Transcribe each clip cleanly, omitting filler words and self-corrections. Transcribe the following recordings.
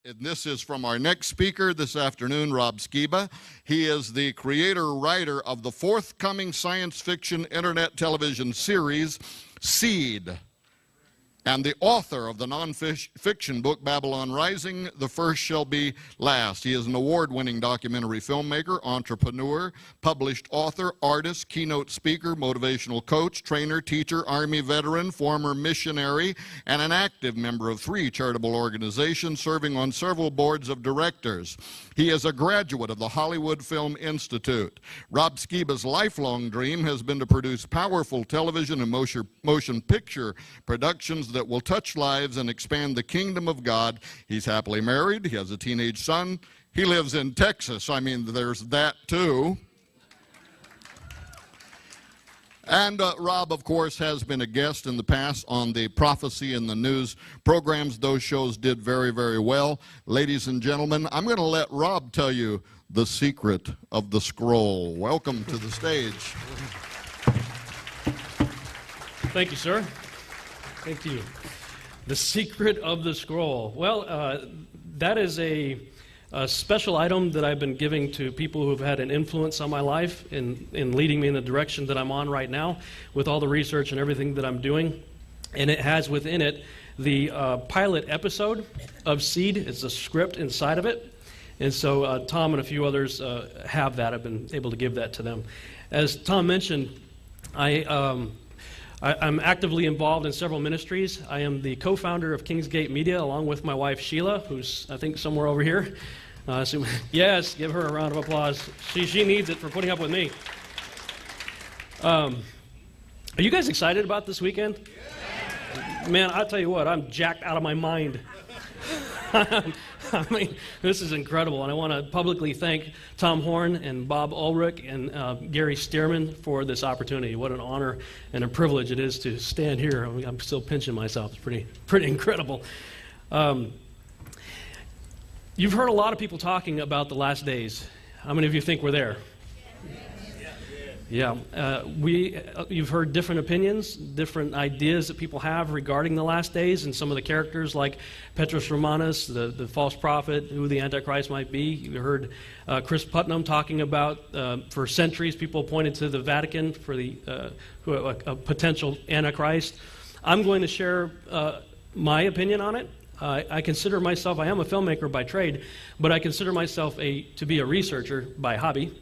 And this is from our next speaker this afternoon, Rob Skiba. He is the creator-writer of the forthcoming science fiction internet television series, Seed, and the author of the non-fiction book, Babylon Rising, The First Shall Be Last. He is an award-winning documentary filmmaker, entrepreneur, published author, artist, keynote speaker, motivational coach, trainer, teacher, Army veteran, former missionary, and an active member of 3 charitable organizations, serving on several boards of directors. He is a graduate of the Hollywood Film Institute. Rob Skiba's lifelong dream has been to produce powerful television and motion picture productions that will touch lives and expand the kingdom of God. He's happily married. He has a teenage son. He lives in Texas. I mean, there's that too. And Rob, of course, has been a guest in the past on the Prophecy in the News programs. Those shows did very, very well. Ladies and gentlemen, I'm going to let Rob tell you the secret of the scroll. Welcome to the stage. Thank you, sir. Thank you. The secret of the scroll. Well, that is a special item that I've been giving to people who've had an influence on my life in leading me in the direction that I'm on right now with all the research and everything that I'm doing. And it has within it the pilot episode of Seed. It's a script inside of it. And so Tom and a few others have that. I've been able to give that to them. As Tom mentioned, I'm actively involved in several ministries. I am the co-founder of Kingsgate Media, along with my wife Sheila, who's I think somewhere over here. Yes, give her a round of applause. She needs it for putting up with me. Are you guys excited about this weekend? Yeah. Man, I'll tell you what, I'm jacked out of my mind. I mean, this is incredible, and I want to publicly thank Tom Horn and Bob Ulrich and Gary Stearman for this opportunity. What an honor and a privilege it is to stand here. I mean, I'm still pinching myself. It's pretty incredible. You've heard a lot of people talking about the last days. How many of you think we're there? Yeah, you've heard different opinions, different ideas that people have regarding the last days, and some of the characters like Petrus Romanus, the false prophet, who the antichrist might be. You heard Chris Putnam talking about, for centuries, people pointed to the Vatican for a potential antichrist. I'm going to share my opinion on it. I consider myself, I am a filmmaker by trade, but I consider myself to be a researcher by hobby.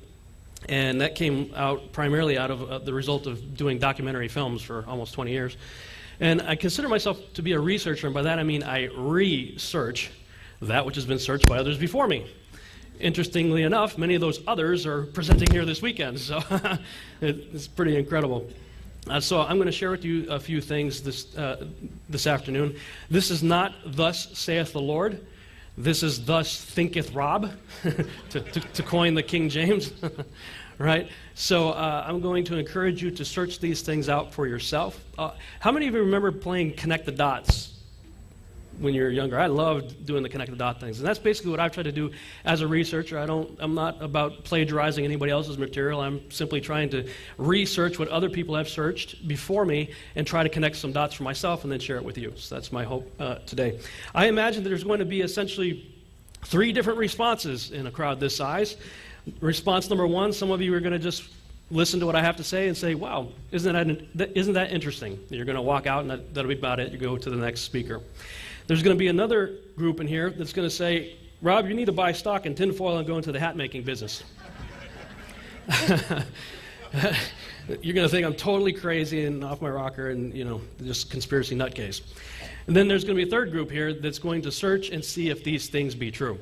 And that came out primarily out of the result of doing documentary films for almost 20 years. And I consider myself to be a researcher, and by that I mean I research that which has been searched by others before me. Interestingly enough, many of those others are presenting here this weekend, so it's pretty incredible. So I'm going to share with you a few things this afternoon. This is not "Thus saith the Lord." This is "Thus thinketh Rob," to coin the King James, right? So I'm going to encourage you to search these things out for yourself. How many of you remember playing Connect the Dots when you were younger? I loved doing the Connect the Dot things, and that's basically what I've tried to do as a researcher. I'm not about plagiarizing anybody else's material. I'm simply trying to research what other people have searched before me and try to connect some dots for myself and then share it with you. So that's my hope today. I imagine that there's going to be essentially 3 different responses in a crowd this size. Response number 1, some of you are going to just listen to what I have to say and say, wow, isn't that interesting? You're going to walk out and that'll be about it. You go to the next speaker. There's going to be another group in here that's going to say, Rob, you need to buy stock in tinfoil and go into the hat-making business. You're going to think I'm totally crazy and off my rocker and, just conspiracy nutcase. And then there's going to be a third group here that's going to search and see if these things be true.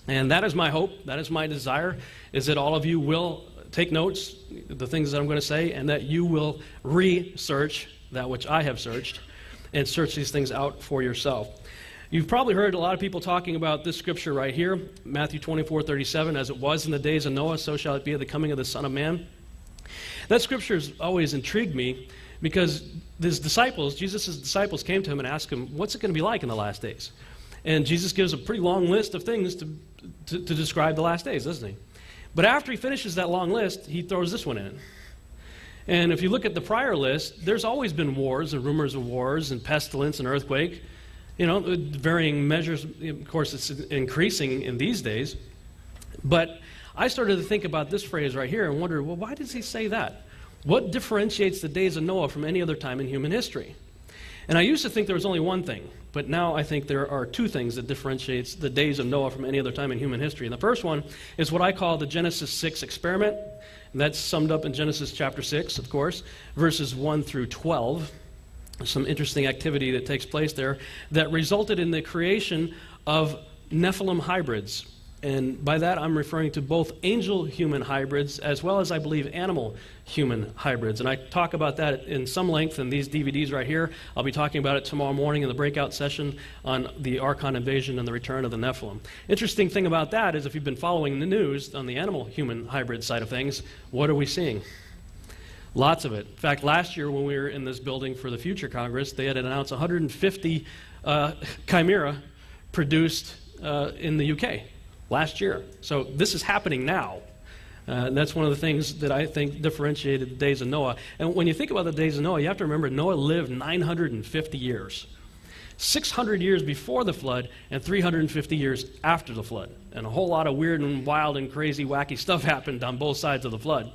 And that is my hope, that is my desire, is that all of you will take notes, the things that I'm going to say, and that you will research that which I have searched, and search these things out for yourself. You've probably heard a lot of people talking about this scripture right here, Matthew 24:37, as it was in the days of Noah, so shall it be at the coming of the Son of Man. That scripture has always intrigued me because Jesus' disciples came to him and asked him, what's it going to be like in the last days? And Jesus gives a pretty long list of things to describe the last days, doesn't he? But after he finishes that long list, he throws this one in. And if you look at the prior list, there's always been wars and rumors of wars and pestilence and earthquake. varying measures. Of course, it's increasing in these days. But I started to think about this phrase right here and wondered, well, why does he say that? What differentiates the days of Noah from any other time in human history? And I used to think there was only one thing, but now I think there are two things that differentiates the days of Noah from any other time in human history. And the first one is what I call the Genesis 6 experiment. And that's summed up in Genesis chapter 6, of course, verses 1 through 12. Some interesting activity that takes place there that resulted in the creation of Nephilim hybrids. And by that, I'm referring to both angel-human hybrids as well as, I believe, animal-human hybrids. And I talk about that in some length in these DVDs right here. I'll be talking about it tomorrow morning in the breakout session on the Archon invasion and the return of the Nephilim. Interesting thing about that is if you've been following the news on the animal-human hybrid side of things, what are we seeing? Lots of it. In fact, last year when we were in this building for the Future Congress, they had announced 150 chimera produced in the UK. Last year. So this is happening now. And that's one of the things that I think differentiated the days of Noah. And when you think about the days of Noah, you have to remember Noah lived 950 years. 600 years before the flood and 350 years after the flood. And a whole lot of weird and wild and crazy, wacky stuff happened on both sides of the flood,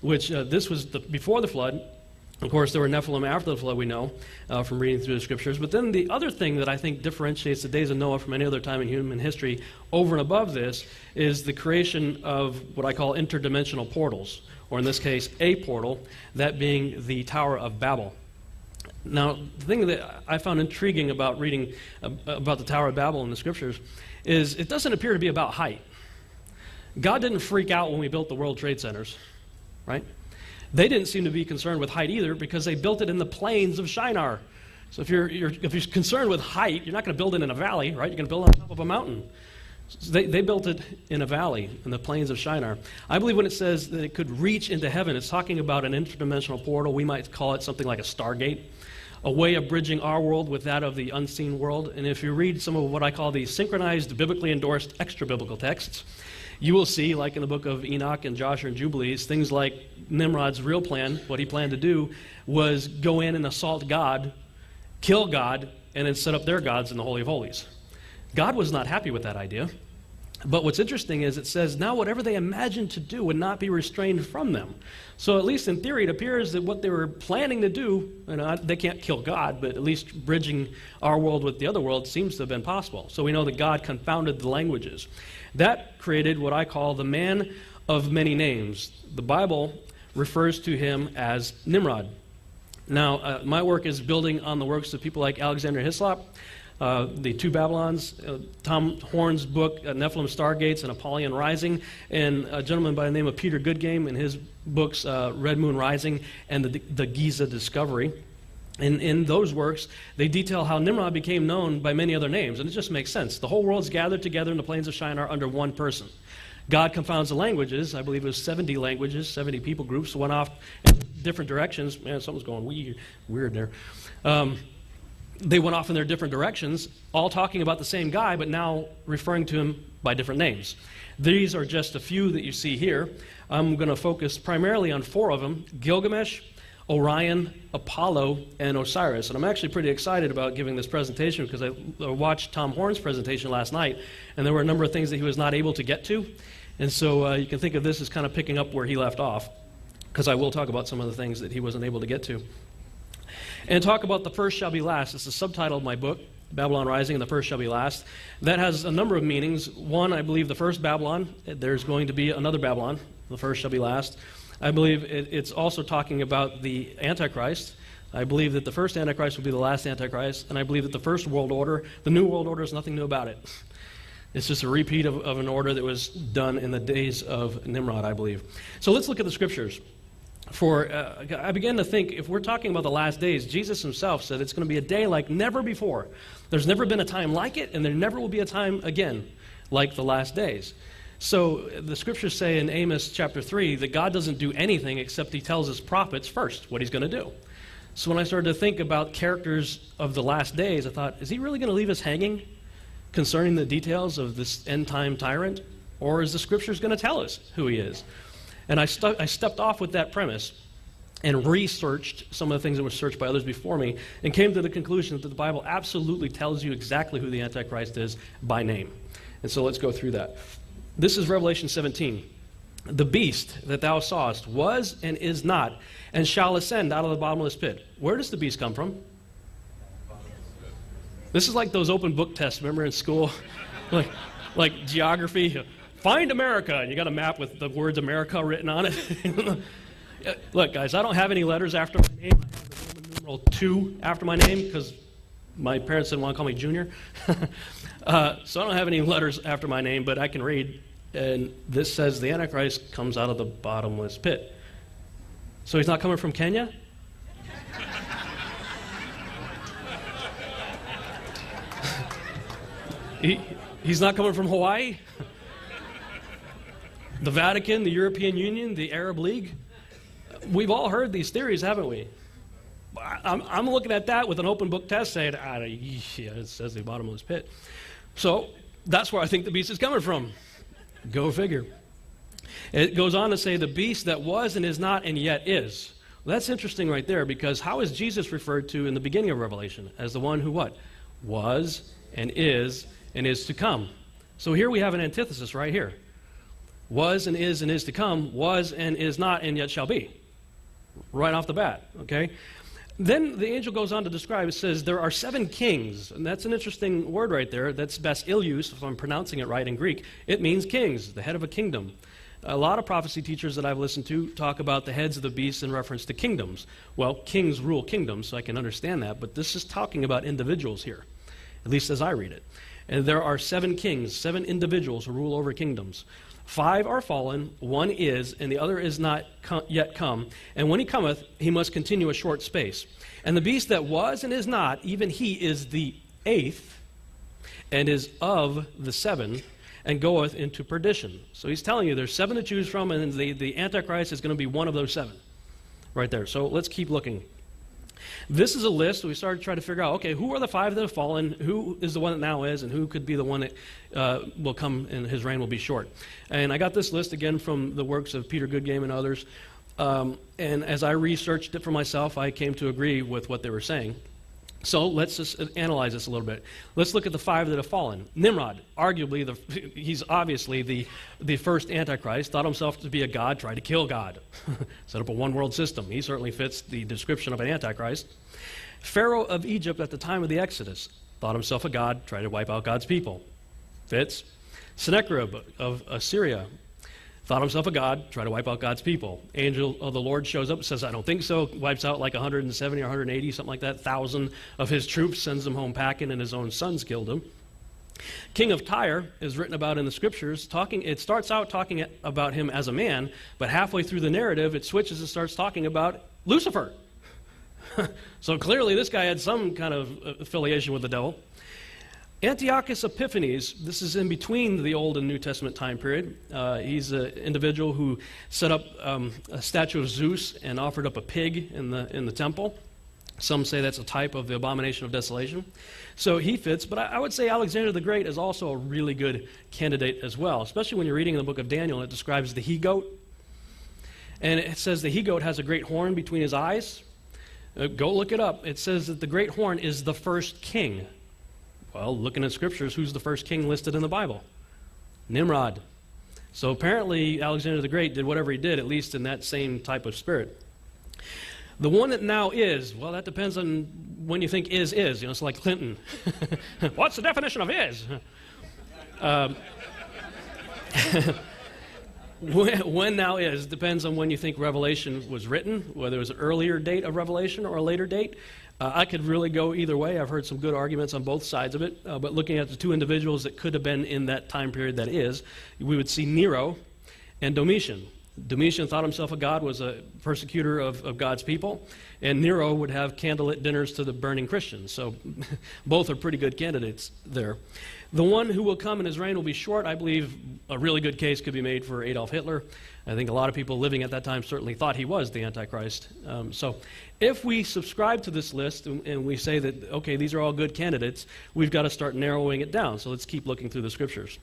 which this was before the flood. Of course, there were Nephilim after the flood, we know, from reading through the scriptures. But then the other thing that I think differentiates the days of Noah from any other time in human history, over and above this, is the creation of what I call interdimensional portals, or in this case, a portal, that being the Tower of Babel. Now, the thing that I found intriguing about reading about the Tower of Babel in the scriptures is it doesn't appear to be about height. God didn't freak out when we built the World Trade Centers, right? They didn't seem to be concerned with height either because they built it in the plains of Shinar. So if you're concerned with height, you're not going to build it in a valley, right? You're going to build it on top of a mountain. So they built it in a valley, in the plains of Shinar. I believe when it says that it could reach into heaven, it's talking about an interdimensional portal. We might call it something like a stargate, a way of bridging our world with that of the unseen world. And if you read some of what I call the synchronized, biblically endorsed extra-biblical texts, you will see, like in the book of Enoch and Joshua and Jubilees, things like Nimrod's real plan, what he planned to do, was go in and assault God, kill God, and then set up their gods in the Holy of Holies. God was not happy with that idea. But what's interesting is it says, now whatever they imagined to do would not be restrained from them. So at least in theory, it appears that what they were planning to do, they can't kill God, but at least bridging our world with the other world seems to have been possible. So we know that God confounded the languages. That created what I call the man of many names. The Bible refers to him as Nimrod. Now, my work is building on the works of people like Alexander Hislop, the two Babylons, Tom Horn's book, Nephilim Stargates and Apollyon Rising, and a gentleman by the name of Peter Goodgame in his books, Red Moon Rising and the Giza Discovery. And in those works, they detail how Nimrod became known by many other names, and it just makes sense. The whole world's gathered together in the plains of Shinar under one person. God confounds the languages. I believe it was 70 languages, 70 people groups went off in different directions. Man, something's going weird there. They went off in their different directions, all talking about the same guy, but now referring to him by different names. These are just a few that you see here. I'm going to focus primarily on 4 of them: Gilgamesh, Orion, Apollo, and Osiris. And I'm actually pretty excited about giving this presentation because I watched Tom Horn's presentation last night, and there were a number of things that he was not able to get to. And so you can think of this as kind of picking up where he left off, because I will talk about some of the things that he wasn't able to get to. And talk about the first shall be last. It's the subtitle of my book, Babylon Rising and the First Shall Be Last. That has a number of meanings. One, I believe the first Babylon, there's going to be another Babylon. The first shall be last. I believe it's also talking about the Antichrist. I believe that the first Antichrist will be the last Antichrist, and I believe that the first world order, the new world order, is nothing new about it. It's just a repeat of an order that was done in the days of Nimrod, I believe. So let's look at the scriptures. I began to think, if we're talking about the last days, Jesus himself said it's going to be a day like never before. There's never been a time like it, and there never will be a time again like the last days. So the scriptures say in Amos chapter 3 that God doesn't do anything except he tells his prophets first what he's going to do. So when I started to think about characters of the last days, I thought, is he really going to leave us hanging concerning the details of this end-time tyrant? Or is the scriptures going to tell us who he is? And I stepped off with that premise and researched some of the things that were searched by others before me, and came to the conclusion that the Bible absolutely tells you exactly who the Antichrist is by name. And so let's go through that. This is Revelation 17. The beast that thou sawest was and is not, and shall ascend out of the bottomless pit. Where does the beast come from? This is like those open book tests, remember in school? like geography. Find America, and you got a map with the words America written on it. Look, guys, I don't have any letters after my name. I have the Roman numeral 2 after my name because my parents didn't want to call me Junior. So I don't have any letters after my name, but I can read. And this says the Antichrist comes out of the bottomless pit. So he's not coming from Kenya? He's not coming from Hawaii? The Vatican, the European Union, the Arab League? We've all heard these theories, haven't we? I'm looking at that with an open book test saying, yeah, it says the bottomless pit. So that's where I think the beast is coming from. Go figure. It goes on to say the beast that was and is not and yet is. Well, that's interesting right there, because how is Jesus referred to in the beginning of Revelation? As the one who what? Was and is to come. So here we have an antithesis right here. Was and is to come, was and is not and yet shall be. Right off the bat, okay? Then the angel goes on to describe, it says, there are 7 kings, and that's an interesting word right there. That's basileus, if I'm pronouncing it right in Greek. It means kings, the head of a kingdom. A lot of prophecy teachers that I've listened to talk about the heads of the beasts in reference to kingdoms. Well, kings rule kingdoms, so I can understand that, but this is talking about individuals here, at least as I read it. And there are 7 kings, 7 individuals who rule over kingdoms. 5 are fallen, 1 is, and the other is not yet come. And when he cometh, he must continue a short space. And the beast that was and is not, even he is the 8th, and is of the 7, and goeth into perdition. So he's telling you there's 7 to choose from, and the Antichrist is going to be one of those 7. Right there. So let's keep looking. This is a list. We started to try to figure out, okay, who are the 5 that have fallen, who is the one that now is, and who could be the one that will come and his reign will be short. And I got this list again from the works of Peter Goodgame and others. And as I researched it for myself, I came to agree with what they were saying. So let's just analyze this a little bit. Let's look at the 5 that have fallen. Nimrod, arguably, he's obviously the first Antichrist, thought himself to be a god, tried to kill God, set up a one-world system. He certainly fits the description of an Antichrist. Pharaoh of Egypt at the time of the Exodus, thought himself a god, tried to wipe out God's people. Fits. Sennacherib of Assyria, thought himself a god, tried to wipe out God's people. Angel of the Lord shows up, says, I don't think so, wipes out like 170 or 180, something like that, 1,000 of his troops, sends them home packing, and his own sons killed him. King of Tyre is written about in the scriptures. It starts out talking about him as a man, but halfway through the narrative, it switches and starts talking about Lucifer. So clearly this guy had some kind of affiliation with the devil. Antiochus Epiphanes, this is in between the Old and New Testament time period. He's an individual who set up a statue of Zeus and offered up a pig in the temple. Some say that's a type of the abomination of desolation. So he fits, but I would say Alexander the Great is also a really good candidate as well, especially when you're reading the book of Daniel and it describes the he-goat. And it says the he-goat has a great horn between his eyes. Go look it up. It says that the great horn is the first king. Well, looking at scriptures, who's the first king listed in the Bible? Nimrod. So apparently Alexander the Great did whatever he did, at least in that same type of spirit. The one that now is, well, that depends on when you think is. You know, it's like Clinton. What's the definition of is? When now is depends on when you think Revelation was written, whether it was an earlier date of Revelation or a later date. I could really go either way. I've heard some good arguments on both sides of it. But looking at the 2 individuals that could have been in that time period that is, we would see Nero and Domitian. Domitian thought himself a god, was a persecutor of God's people, and Nero would have candlelit dinners to the burning Christians. So both are pretty good candidates there. The one who will come and his reign will be short. I believe a really good case could be made for Adolf Hitler. I think a lot of people living at that time certainly thought he was the Antichrist. So if we subscribe to this list and we say that, okay, these are all good candidates, we've got to start narrowing it down. So let's keep looking through the scriptures.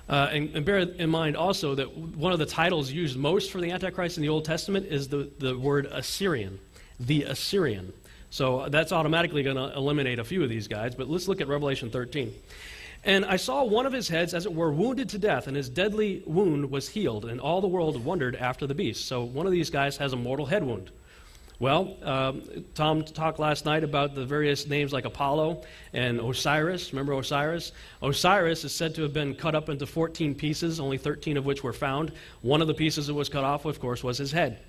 And bear in mind also that one of the titles used most for the Antichrist in the Old Testament is the word Assyrian, the Assyrian. So that's automatically going to eliminate a few of these guys, but let's look at Revelation 13. And I saw one of his heads, as it were, wounded to death, and his deadly wound was healed, and all the world wondered after the beast. So one of these guys has a mortal head wound. Well, Tom talked last night about the various names like Apollo and Osiris. Remember Osiris? Osiris is said to have been cut up into 14 pieces, only 13 of which were found. One of the pieces that was cut off, of course, was his head.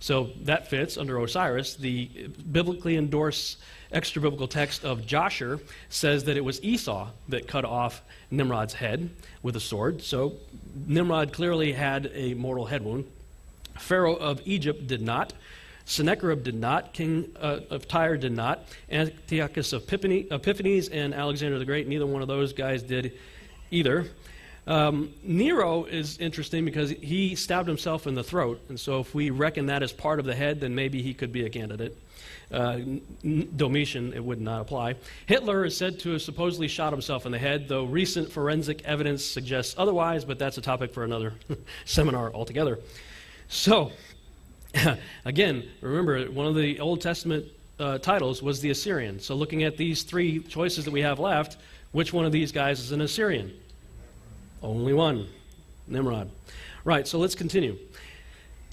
So that fits under Osiris. The biblically endorsed extra-biblical text of Joshua says that it was Esau that cut off Nimrod's head with a sword. So Nimrod clearly had a mortal head wound. Pharaoh of Egypt did not. Sennacherib did not. King of Tyre did not. Antiochus of Epiphanes and Alexander the Great, neither one of those guys did either. Nero is interesting because he stabbed himself in the throat, and so if we reckon that as part of the head, then maybe he could be a candidate. Domitian, it would not apply. Hitler is said to have supposedly shot himself in the head, though recent forensic evidence suggests otherwise, but that's a topic for another seminar altogether. So, again, remember, one of the Old Testament titles was the Assyrian. So looking at these three choices that we have left, which one of these guys is an Assyrian? Only one, Nimrod. Right, so let's continue.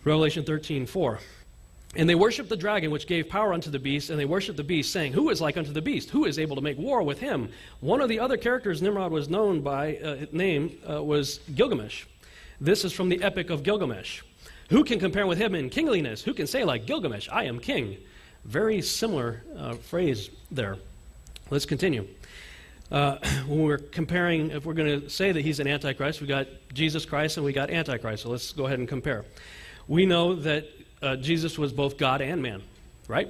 Revelation 13:4. And they worshiped the dragon, which gave power unto the beast, and they worshiped the beast, saying, Who is like unto the beast? Who is able to make war with him? One of the other characters Nimrod was known by name was Gilgamesh. This is from the Epic of Gilgamesh. Who can compare with him in kingliness? Who can say like Gilgamesh, I am king? Very similar phrase there. Let's continue. When we're comparing, if we're going to say that he's an Antichrist, we got Jesus Christ and we got Antichrist. So let's go ahead and compare. We know that Jesus was both God and man, right?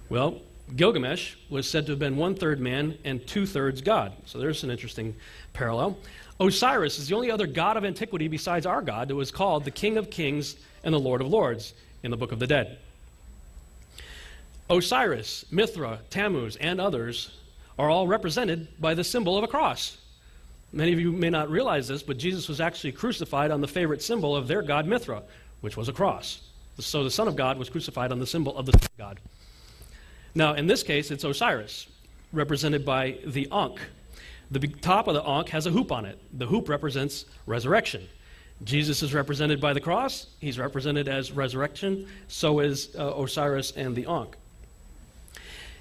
Well, Gilgamesh was said to have been 1/3 man and 2/3 God. So there's an interesting parallel. Osiris is the only other god of antiquity besides our God that was called the King of Kings and the Lord of Lords in the Book of the Dead. Osiris, Mithra, Tammuz, and others are all represented by the symbol of a cross. Many of you may not realize this, but Jesus was actually crucified on the favorite symbol of their god Mithra, which was a cross. So the Son of God was crucified on the symbol of the Son of God. Now, in this case, it's Osiris, represented by the Ankh. The top of the Ankh has a hoop on it. The hoop represents resurrection. Jesus is represented by the cross. He's represented as resurrection. So is Osiris and the Ankh.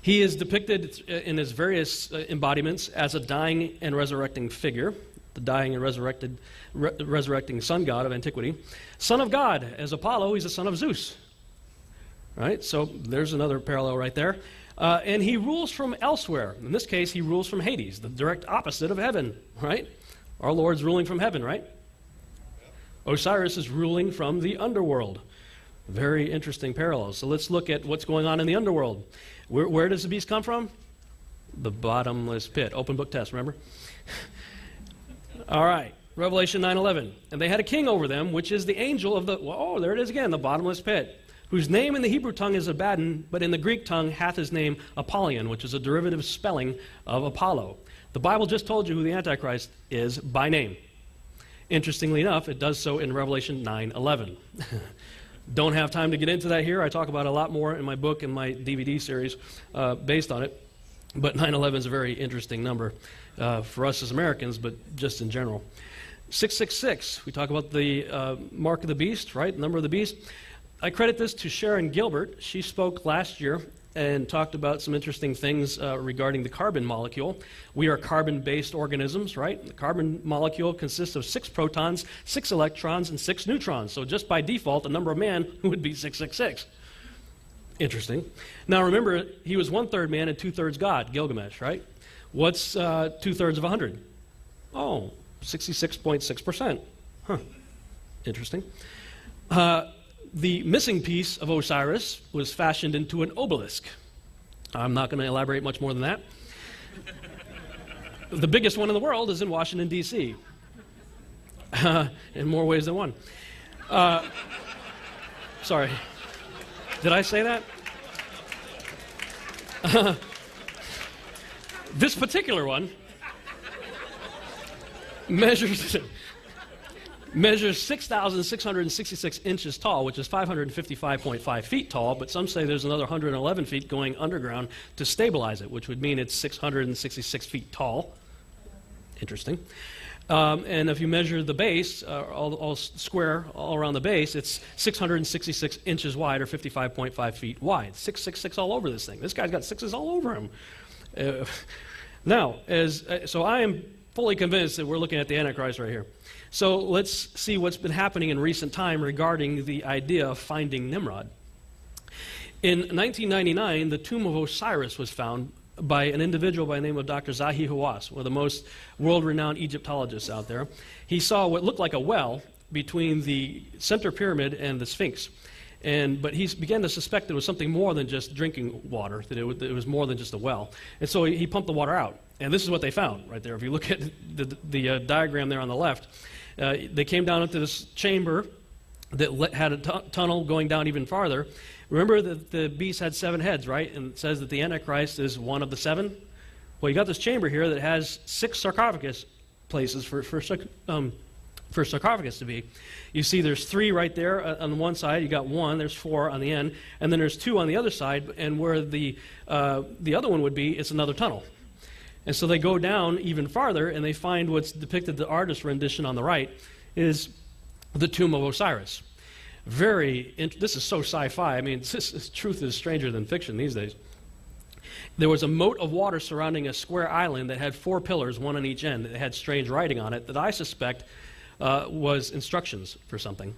He is depicted in his various embodiments as a dying and resurrecting figure, the dying and resurrecting sun god of antiquity. Son of God, as Apollo, he's a son of Zeus. Right? So there's another parallel right there. And he rules from elsewhere. In this case, he rules from Hades, the direct opposite of heaven, right? Our Lord's ruling from heaven, right? Osiris is ruling from the underworld. Very interesting parallels. So let's look at what's going on in the underworld. Where does the beast come from? The bottomless pit. Open book test, remember? All right. Revelation 9:11. And they had a king over them, which is the angel of the, oh, there it is again, the bottomless pit, whose name in the Hebrew tongue is Abaddon, but in the Greek tongue hath his name Apollyon, which is a derivative spelling of Apollo. The Bible just told you who the Antichrist is by name. Interestingly enough, it does so in Revelation 9:11. Don't have time to get into that here. I talk about it a lot more in my book and my DVD series based on it. But 9/11 is a very interesting number for us as Americans, but just in general. 666, we talk about the mark of the beast, right? Number of the beast. I credit this to Sharon Gilbert. She spoke last year and talked about some interesting things regarding the carbon molecule. We are carbon-based organisms, right? The carbon molecule consists of 6 protons, 6 electrons, and 6 neutrons. So just by default, the number of man would be 666. Interesting. Now remember, he was 1/3 man and 2/3 God, Gilgamesh, right? What's 2/3 of 100? Oh, 66.6%. Huh. Interesting. The missing piece of Osiris was fashioned into an obelisk. I'm not going to elaborate much more than that. The biggest one in the world is in Washington, D.C. In more ways than one. Sorry. Did I say that? This particular one measures 6,666 inches tall, which is 555.5 feet tall, but some say there's another 111 feet going underground to stabilize it, which would mean it's 666 feet tall. Interesting. And if you measure the base, all square all around the base, it's 666 inches wide or 55.5 feet wide. 666 all over this thing. This guy's got sixes all over him. So I am fully convinced that we're looking at the Antichrist right here. So let's see what's been happening in recent time regarding the idea of finding Nimrod. In 1999, the tomb of Osiris was found by an individual by the name of Dr. Zahi Hawass, one of the most world-renowned Egyptologists out there. He saw what looked like a well between the center pyramid and the Sphinx. But he began to suspect that it was something more than just drinking water, that it was more than just a well. And so he pumped the water out. And this is what they found right there. If you look at the diagram there on the left, they came down into this chamber that had a tunnel going down even farther. Remember that the beast had 7 heads, right? And it says that the Antichrist is one of the 7. Well, you got this chamber here that has 6 sarcophagus places for sarcophagus to be. You see there's 3 right there on one side. You got 1. There's 4 on the end. And then there's 2 on the other side. And where the other one would be, it's another tunnel. And so they go down even farther, and they find what's depicted, the artist rendition on the right, is the tomb of Osiris. This is so sci-fi. I mean, this truth is stranger than fiction these days. There was a moat of water surrounding a square island that had 4 pillars, 1 on each end. It had strange writing on it that I suspect was instructions for something.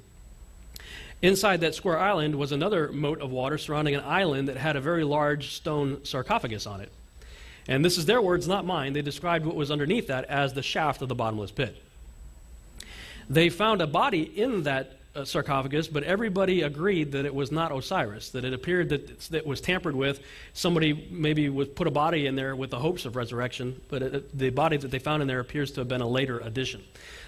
Inside that square island was another moat of water surrounding an island that had a very large stone sarcophagus on it. And this is their words, not mine. They described what was underneath that as the shaft of the bottomless pit. They found a body in that sarcophagus, but everybody agreed that it was not Osiris, that it appeared that it was tampered with. Somebody maybe put a body in there with the hopes of resurrection, but the body that they found in there appears to have been a later addition.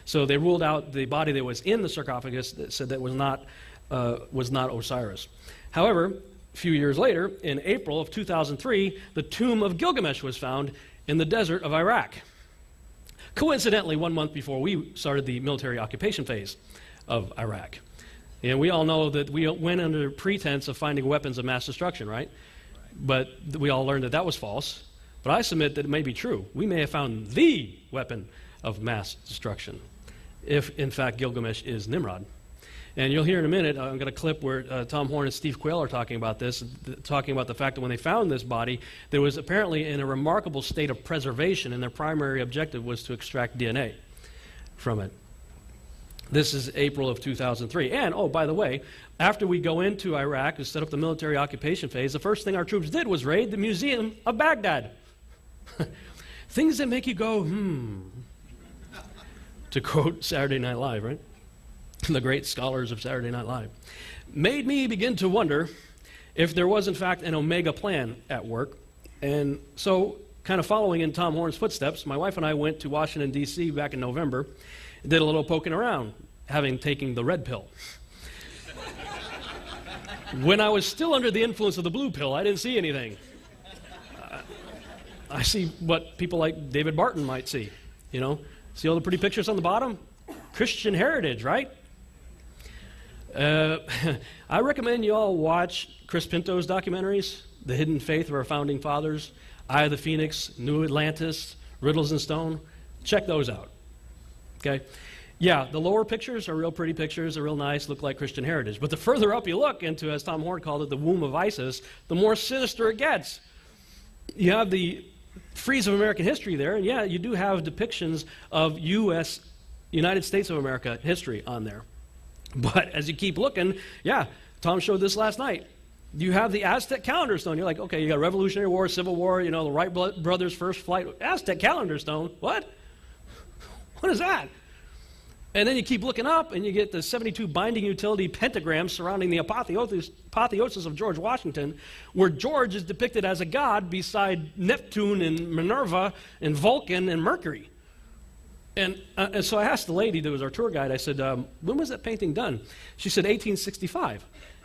So they ruled out the body that was in the sarcophagus, that said that was not Osiris. However, a few years later, in April of 2003, the tomb of Gilgamesh was found in the desert of Iraq. Coincidentally, 1 month before we started the military occupation phase of Iraq. And we all know that we went under pretense of finding weapons of mass destruction, right? But we all learned that was false. But I submit that it may be true. We may have found the weapon of mass destruction, if in fact Gilgamesh is Nimrod. And you'll hear in a minute, I'm going to clip where Tom Horn and Steve Quayle are talking about this, talking about the fact that when they found this body, there was apparently in a remarkable state of preservation, and their primary objective was to extract DNA from it. This is April of 2003. And, oh, by the way, after we go into Iraq to set up the military occupation phase, the first thing our troops did was raid the Museum of Baghdad. Things that make you go, to quote Saturday Night Live, right? The great scholars of Saturday Night Live. Made me begin to wonder if there was, in fact, an Omega plan at work. And so, kind of following in Tom Horn's footsteps, my wife and I went to Washington, D.C. back in November, did a little poking around, having taken the red pill. When I was still under the influence of the blue pill, I didn't see anything. I see what people like David Barton might see. You know, see all the pretty pictures on the bottom? Christian heritage, right? I recommend you all watch Chris Pinto's documentaries, The Hidden Faith of Our Founding Fathers, Eye of the Phoenix, New Atlantis, Riddles in Stone. Check those out. Okay? Yeah, the lower pictures are real pretty pictures. They're real nice, look like Christian heritage. But the further up you look into, as Tom Horn called it, the womb of ISIS, the more sinister it gets. You have the frieze of American history there, and yeah, you do have depictions of United States of America history on there. But as you keep looking, yeah, Tom showed this last night. You have the Aztec calendar stone. You're like, okay, you got Revolutionary War, Civil War, you know, the Wright brothers' first flight. Aztec calendar stone. What? What is that? And then you keep looking up, and you get the 72 binding utility pentagrams surrounding the apotheosis of George Washington, where George is depicted as a god beside Neptune and Minerva and Vulcan and Mercury. And so I asked the lady that was our tour guide, I said, when was that painting done? She said 1865.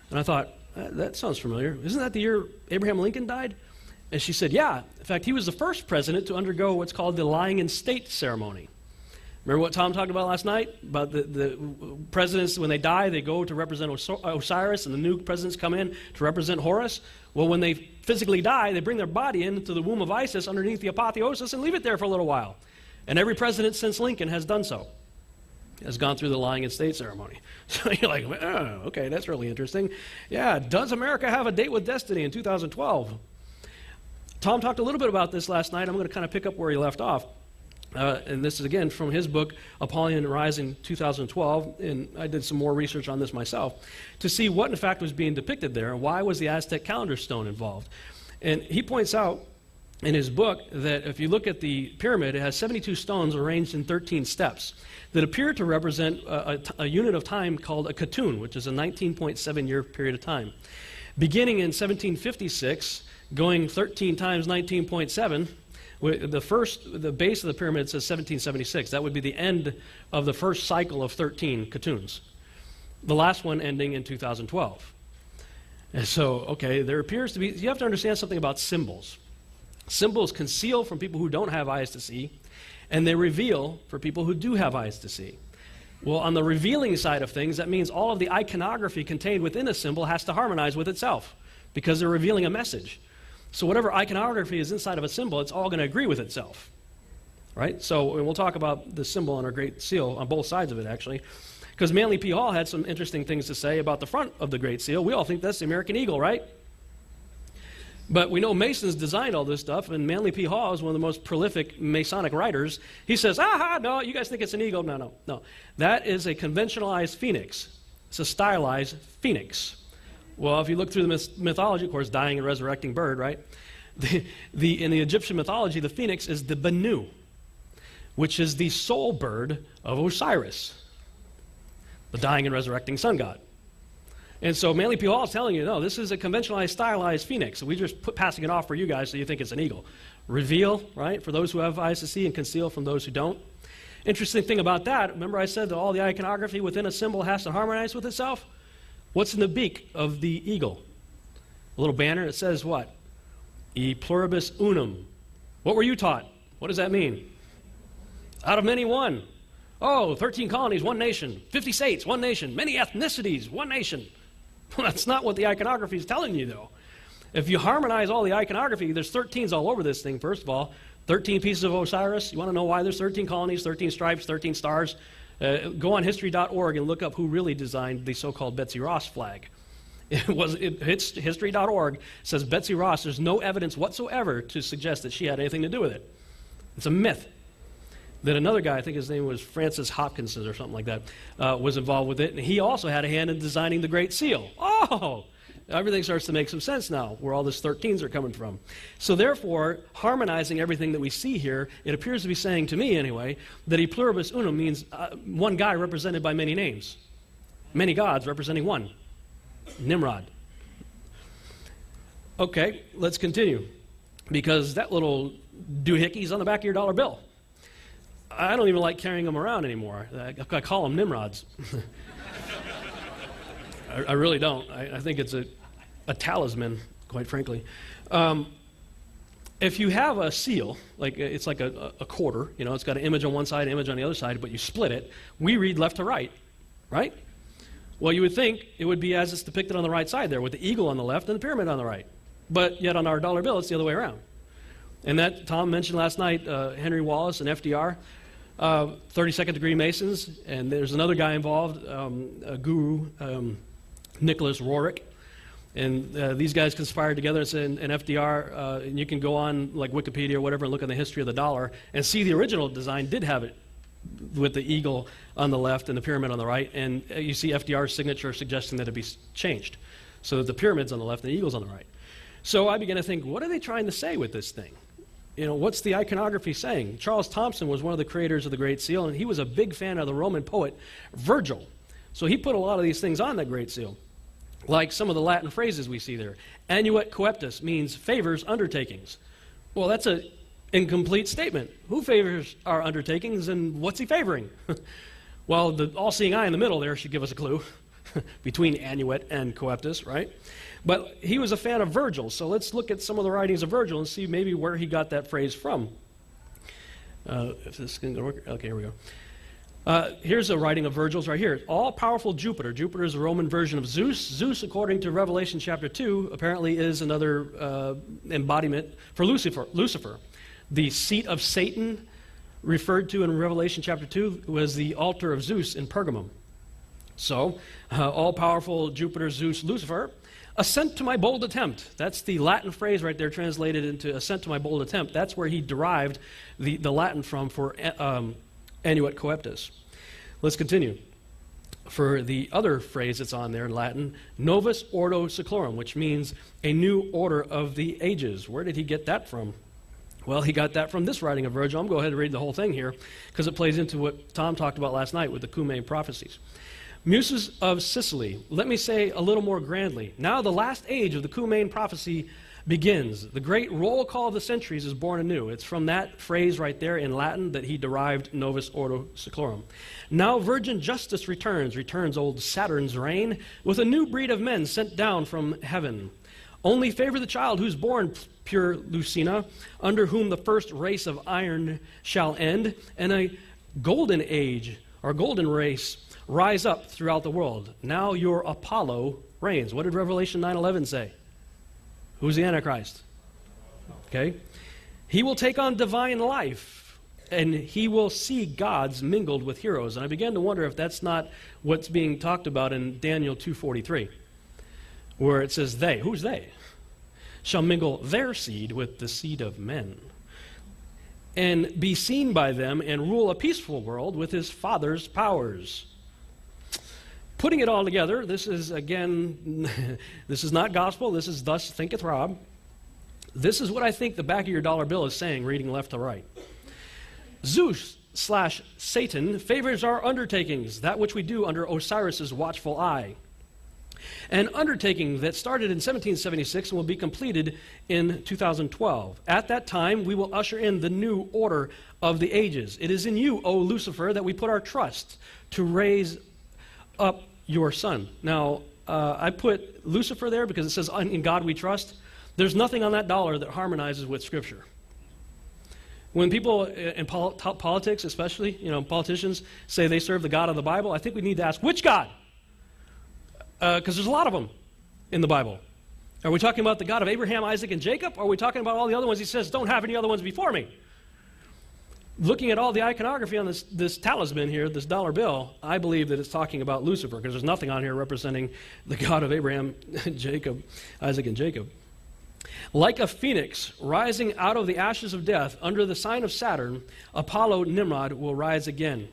And I thought, that sounds familiar. Isn't that the year Abraham Lincoln died? And she said, yeah. In fact, he was the first president to undergo what's called the lying in state ceremony. Remember what Tom talked about last night? About the presidents, when they die, they go to represent Osiris, and the new presidents come in to represent Horus. Well, when they physically die, they bring their body into the womb of Isis underneath the apotheosis and leave it there for a little while. And every president since Lincoln has done so, has gone through the lying in state ceremony. So you're like, oh, okay, that's really interesting. Yeah, does America have a date with destiny in 2012? Tom talked a little bit about this last night. I'm going to kind of pick up where he left off. And this is, again, from his book, Apollyon Rising 2012. And I did some more research on this myself to see what, in fact, was being depicted there and why was the Aztec calendar stone involved. And he points out in his book that if you look at the pyramid, it has 72 stones arranged in 13 steps that appear to represent a unit of time called a Katun, which is a 19.7-year period of time. Beginning in 1756, going 13 times 19.7, the base of the pyramid says 1776. That would be the end of the first cycle of 13 Katuns. The last one ending in 2012. And so, okay, there appears to be, you have to understand something about symbols. Symbols conceal from people who don't have eyes to see, and they reveal for people who do have eyes to see. Well, on the revealing side of things, that means all of the iconography contained within a symbol has to harmonize with itself because they're revealing a message. So whatever iconography is inside of a symbol, it's all going to agree with itself, right? So we'll talk about the symbol on our Great Seal, on both sides of it, actually, because Manly P. Hall had some interesting things to say about the front of the Great Seal. We all think that's the American eagle, right? But we know Masons designed all this stuff, and Manly P. Hall is one of the most prolific Masonic writers. He says, no, you guys think it's an eagle? No. That is a conventionalized phoenix. It's a stylized phoenix. Well, if you look through the mythology, of course, dying and resurrecting bird, right? In the Egyptian mythology, the phoenix is the Bennu, which is the soul bird of Osiris, the dying and resurrecting sun god. And so Manly P. Hall is telling you, no, this is a conventionalized, stylized phoenix. So we just passing it off for you guys so you think it's an eagle. Reveal, right, for those who have eyes to see, and conceal from those who don't. Interesting thing about that, remember I said that all the iconography within a symbol has to harmonize with itself? What's in the beak of the eagle? A little banner that says what? E pluribus unum. What were you taught? What does that mean? Out of many, one. Oh, 13 colonies, one nation. 50 states, one nation. Many ethnicities, one nation. Well, that's not what the iconography is telling you, though. If you harmonize all the iconography, there's 13s all over this thing, first of all. 13 pieces of Osiris. You want to know why there's 13 colonies, 13 stripes, 13 stars? Go on history.org and look up who really designed the so-called Betsy Ross flag. It's history.org says Betsy Ross. There's no evidence whatsoever to suggest that she had anything to do with it. It's a myth. That another guy, I think his name was Francis Hopkinson or something like that, was involved with it, and he also had a hand in designing the Great Seal. Oh! Everything starts to make some sense now, where all these 13s are coming from. So therefore, harmonizing everything that we see here, it appears to be saying, to me anyway, that e pluribus unum means one guy represented by many names. Many gods representing one. Nimrod. Okay, let's continue. Because that little doohickey's on the back of your dollar bill. I don't even like carrying them around anymore. I call them Nimrods. I really don't. I think it's a talisman, quite frankly. If you have a seal, like it's like a quarter, you know, it's got an image on one side, an image on the other side, but you split it, we read left to right, right? Well, you would think it would be as it's depicted on the right side there, with the eagle on the left and the pyramid on the right. But yet on our dollar bill, it's the other way around. And that Tom mentioned last night, Henry Wallace and FDR, 32nd degree Masons, and there's another guy involved, a guru, Nicholas Roerich, and these guys conspired together and FDR, and you can go on like Wikipedia or whatever and look at the history of the dollar and see the original design did have it with the eagle on the left and the pyramid on the right, and you see FDR's signature suggesting that it be changed so that the pyramid's on the left and the eagle's on the right. So I began to think, what are they trying to say with this thing? You know, what's the iconography saying? Charles Thompson was one of the creators of the Great Seal, and he was a big fan of the Roman poet Virgil. So he put a lot of these things on that Great Seal, like some of the Latin phrases we see there. Annuet coeptis means favors undertakings. Well, that's an incomplete statement. Who favors our undertakings, and what's he favoring? Well, the all-seeing eye in the middle there should give us a clue between annuet and coeptis, right? But he was a fan of Virgil, so let's look at some of the writings of Virgil and see maybe where he got that phrase from. If this can work, okay, here we go. Here's a writing of Virgil's right here. All-powerful Jupiter. Jupiter is a Roman version of Zeus. Zeus, according to Revelation chapter 2, apparently is another embodiment for Lucifer. The seat of Satan, referred to in Revelation chapter 2, was the altar of Zeus in Pergamum. So, all-powerful Jupiter, Zeus, Lucifer. Assent to my bold attempt. That's the Latin phrase right there translated into assent to my bold attempt. That's where he derived the Latin from for annuit coeptus. Let's continue. For the other phrase that's on there in Latin, novus ordo seclorum, which means a new order of the ages. Where did he get that from? Well, he got that from this writing of Virgil. I'm going to go ahead and read the whole thing here because it plays into what Tom talked about last night with the Cumaean prophecies. Muses of Sicily, let me say a little more grandly. Now the last age of the Cumaean prophecy begins. The great roll call of the centuries is born anew. It's from that phrase right there in Latin that he derived novus ordo seclorum. Now virgin justice returns old Saturn's reign, with a new breed of men sent down from heaven. Only favor the child who's born pure Lucina, under whom the first race of iron shall end, and a golden age, or golden race, rise up throughout the world. Now your Apollo reigns. What did Revelation 9:11 say? Who's the Antichrist? Okay. He will take on divine life, and he will see gods mingled with heroes. And I began to wonder if that's not what's being talked about in Daniel 2:43, where it says they, who's they? Shall mingle their seed with the seed of men, and be seen by them and rule a peaceful world with his Father's powers. Putting it all together, this is, again, this is not gospel. This is thus thinketh Rob. This is what I think the back of your dollar bill is saying, reading left to right. Zeus/Satan favors our undertakings, that which we do under Osiris's watchful eye. An undertaking that started in 1776 and will be completed in 2012. At that time, we will usher in the new order of the ages. It is in you, O Lucifer, that we put our trust to raise up your son. Now, I put Lucifer there because it says, in God we trust. There's nothing on that dollar that harmonizes with Scripture. When people in politics, especially, politicians, say they serve the God of the Bible, I think we need to ask, which God? Because there's a lot of them in the Bible. Are we talking about the God of Abraham, Isaac, and Jacob? Or are we talking about all the other ones he says, don't have any other ones before me? Looking at all the iconography on this talisman here, this dollar bill, I believe that it's talking about Lucifer, because there's nothing on here representing the God of Abraham, Jacob, Isaac, and Jacob. Like a phoenix rising out of the ashes of death under the sign of Saturn, Apollo Nimrod will rise again.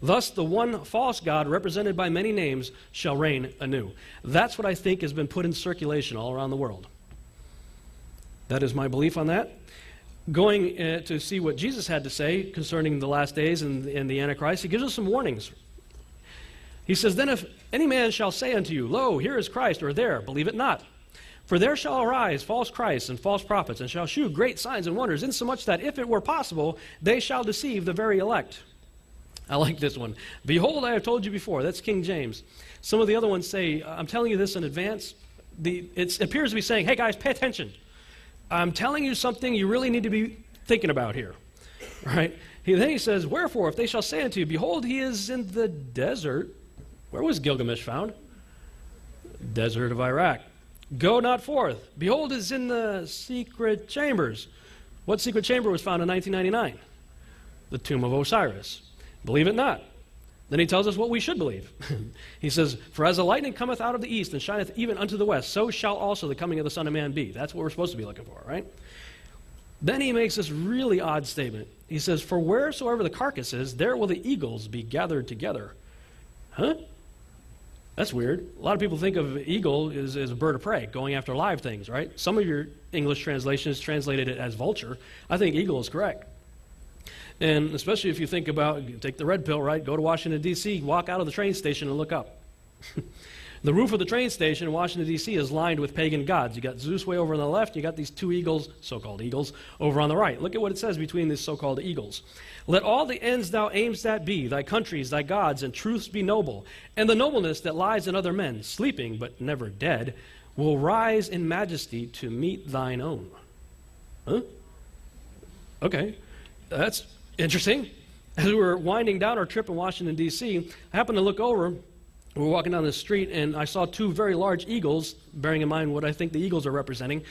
Thus, the one false god, represented by many names, shall reign anew. That's what I think has been put in circulation all around the world. That is my belief on that. Going to see what Jesus had to say concerning the last days and the Antichrist, he gives us some warnings. He says, then if any man shall say unto you, lo, here is Christ, or there, believe it not. For there shall arise false Christs and false prophets, and shall shew great signs and wonders, insomuch that if it were possible, they shall deceive the very elect. I like this one. Behold, I have told you before. That's King James. Some of the other ones say, I'm telling you this in advance. It appears to be saying, hey guys, pay attention. I'm telling you something you really need to be thinking about here. Right? Then he says, wherefore, if they shall say unto you, behold, he is in the desert. Where was Gilgamesh found? Desert of Iraq. Go not forth. Behold, is in the secret chambers. What secret chamber was found in 1999? The tomb of Osiris. Believe it not. Then he tells us what we should believe. He says, for as the lightning cometh out of the east and shineth even unto the west, so shall also the coming of the Son of Man be. That's what we're supposed to be looking for, right? Then he makes this really odd statement. He says, for wheresoever the carcass is, there will the eagles be gathered together. Huh? That's weird. A lot of people think of eagle as a bird of prey, going after live things, right? Some of your English translations translated it as vulture. I think eagle is correct. And especially if you think about, take the red pill, right? Go to Washington, D.C., walk out of the train station and look up. The roof of the train station in Washington, D.C. is lined with pagan gods. You got Zeus way over on the left. You got these two eagles, so-called eagles, over on the right. Look at what it says between these so-called eagles. Let all the ends thou aimest at be, thy countries, thy gods, and truths be noble. And the nobleness that lies in other men, sleeping but never dead, will rise in majesty to meet thine own. Huh? Okay. That's interesting. As we were winding down our trip in Washington, D.C., I happened to look over. We were walking down the street, and I saw two very large eagles, bearing in mind what I think the eagles are representing,